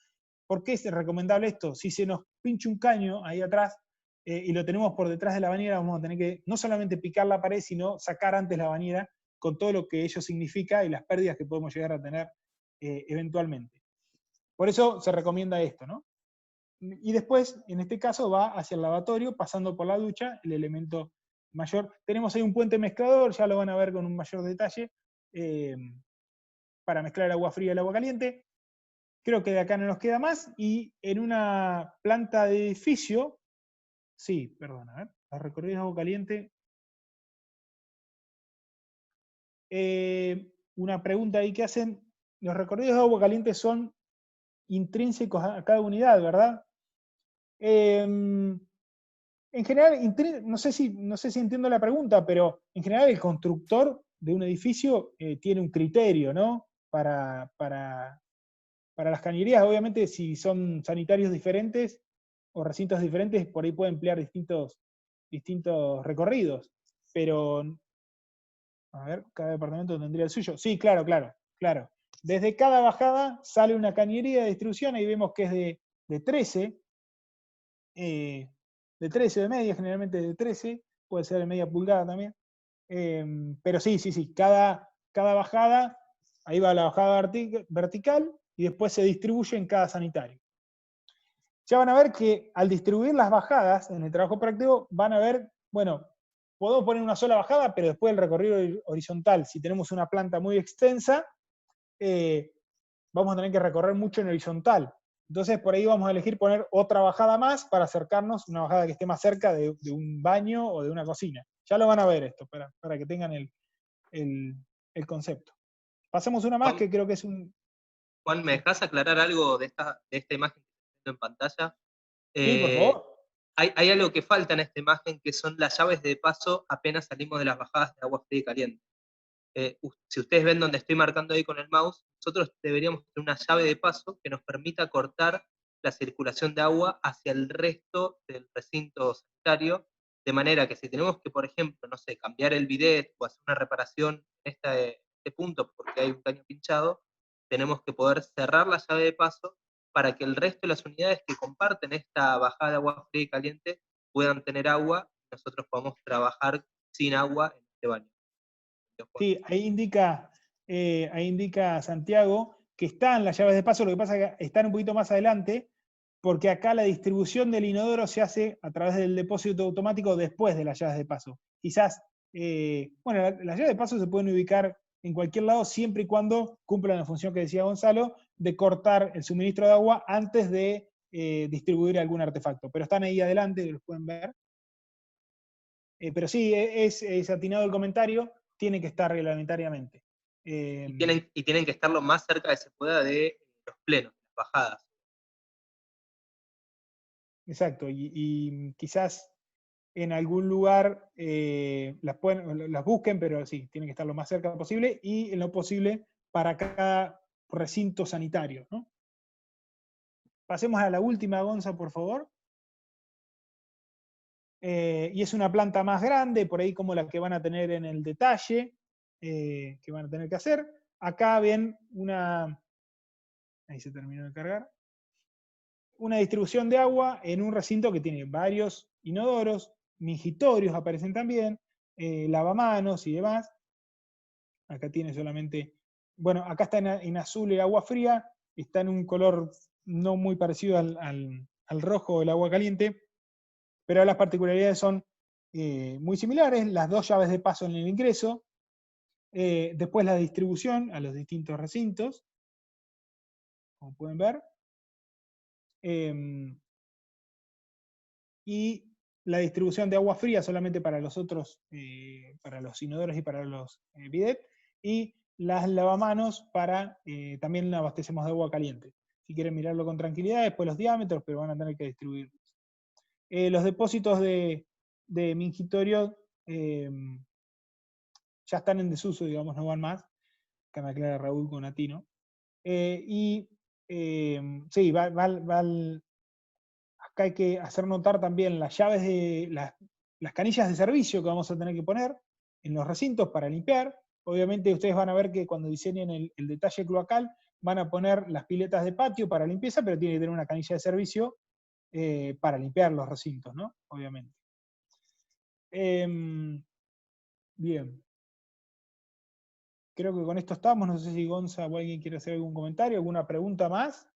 ¿Por qué es recomendable esto? Si se nos pincha un caño ahí atrás y lo tenemos por detrás de la bañera, vamos a tener que no solamente picar la pared, sino sacar antes la bañera con todo lo que ello significa y las pérdidas que podemos llegar a tener eventualmente. Por eso se recomienda esto, ¿no? Y después, en este caso, va hacia el lavatorio, pasando por la ducha, el elemento mayor. Tenemos ahí un puente mezclador, ya lo van a ver con un mayor detalle, para mezclar el agua fría y el agua caliente. Creo que de acá no nos queda más, y en una planta de edificio, sí, perdón, a ver, los recorridos de agua caliente. Una pregunta ahí que hacen, los recorridos de agua caliente son intrínsecos a cada unidad, ¿verdad? En general, no sé si entiendo la pregunta, pero en general el constructor de un edificio tiene un criterio, ¿no? Para las cañerías, obviamente, si son sanitarios diferentes o recintos diferentes, por ahí puede emplear distintos recorridos. Pero, a ver, cada departamento tendría el suyo. Sí, claro. Desde cada bajada sale una cañería de distribución, ahí vemos que es de 13, de media, generalmente de 13, puede ser de media pulgada también. Pero sí, cada bajada, ahí va la bajada vertical y después se distribuye en cada sanitario. Ya van a ver que al distribuir las bajadas en el trabajo práctico, van a ver, bueno, podemos poner una sola bajada, pero después el recorrido horizontal, si tenemos una planta muy extensa, vamos a tener que recorrer mucho en horizontal. Entonces por ahí vamos a elegir poner otra bajada más para acercarnos, una bajada que esté más cerca de un baño o de una cocina. Ya lo van a ver esto, para que tengan el concepto. Pasemos una más, Juan, que creo que es un... Juan, ¿me dejas aclarar algo de esta imagen que estoy viendo en pantalla? Sí, por favor. Hay algo que falta en esta imagen, que son las llaves de paso apenas salimos de las bajadas de agua fría y caliente. Si ustedes ven donde estoy marcando ahí con el mouse, nosotros deberíamos tener una llave de paso que nos permita cortar la circulación de agua hacia el resto del recinto sanitario, de manera que si tenemos que, por ejemplo, no sé, cambiar el bidet o hacer una reparación en este punto porque hay un caño pinchado, tenemos que poder cerrar la llave de paso para que el resto de las unidades que comparten esta bajada de agua fría y caliente puedan tener agua y nosotros podamos trabajar sin agua en este baño. Sí, ahí indica Santiago que están las llaves de paso, lo que pasa es que están un poquito más adelante, porque acá la distribución del inodoro se hace a través del depósito automático después de las llaves de paso. Quizás, bueno, las llaves de paso se pueden ubicar en cualquier lado siempre y cuando cumplan la función que decía Gonzalo, de cortar el suministro de agua antes de distribuir algún artefacto. Pero están ahí adelante, los pueden ver. Pero sí, es atinado el comentario, tiene que estar reglamentariamente. Y tienen que estar lo más cerca que se pueda de los plenos, las bajadas. Exacto, y quizás en algún lugar las busquen, pero sí, tienen que estar lo más cerca posible y en lo posible para cada recinto sanitario, ¿no? Pasemos a la última, Gonza, por favor. y es una planta más grande, por ahí como la que van a tener en el detalle, que van a tener que hacer. Acá ven ahí se terminó de cargar, una distribución de agua en un recinto que tiene varios inodoros, mingitorios aparecen también, lavamanos y demás. Acá tiene solamente, bueno, acá está en azul el agua fría, está en un color no muy parecido al rojo del agua caliente, pero las particularidades son muy similares, las dos llaves de paso en el ingreso, después la distribución a los distintos recintos, como pueden ver, y la distribución de agua fría solamente para los otros, para los inodoros y para los bidet, y las lavamanos para, también abastecemos de agua caliente. Si quieren mirarlo con tranquilidad, después los diámetros, pero van a tener que distribuirlos. Los depósitos de mingitorio ya están en desuso, digamos, no van más. Acá me aclara Raúl con Atino. Sí, acá hay que hacer notar también las llaves de las canillas de servicio que vamos a tener que poner en los recintos para limpiar. Obviamente ustedes van a ver que cuando diseñen el detalle cloacal van a poner las piletas de patio para limpieza, pero tiene que tener una canilla de servicio para limpiar los recintos, ¿no? Obviamente. Bien. Creo que con esto estamos. No sé si Gonza o alguien quiere hacer algún comentario, alguna pregunta más.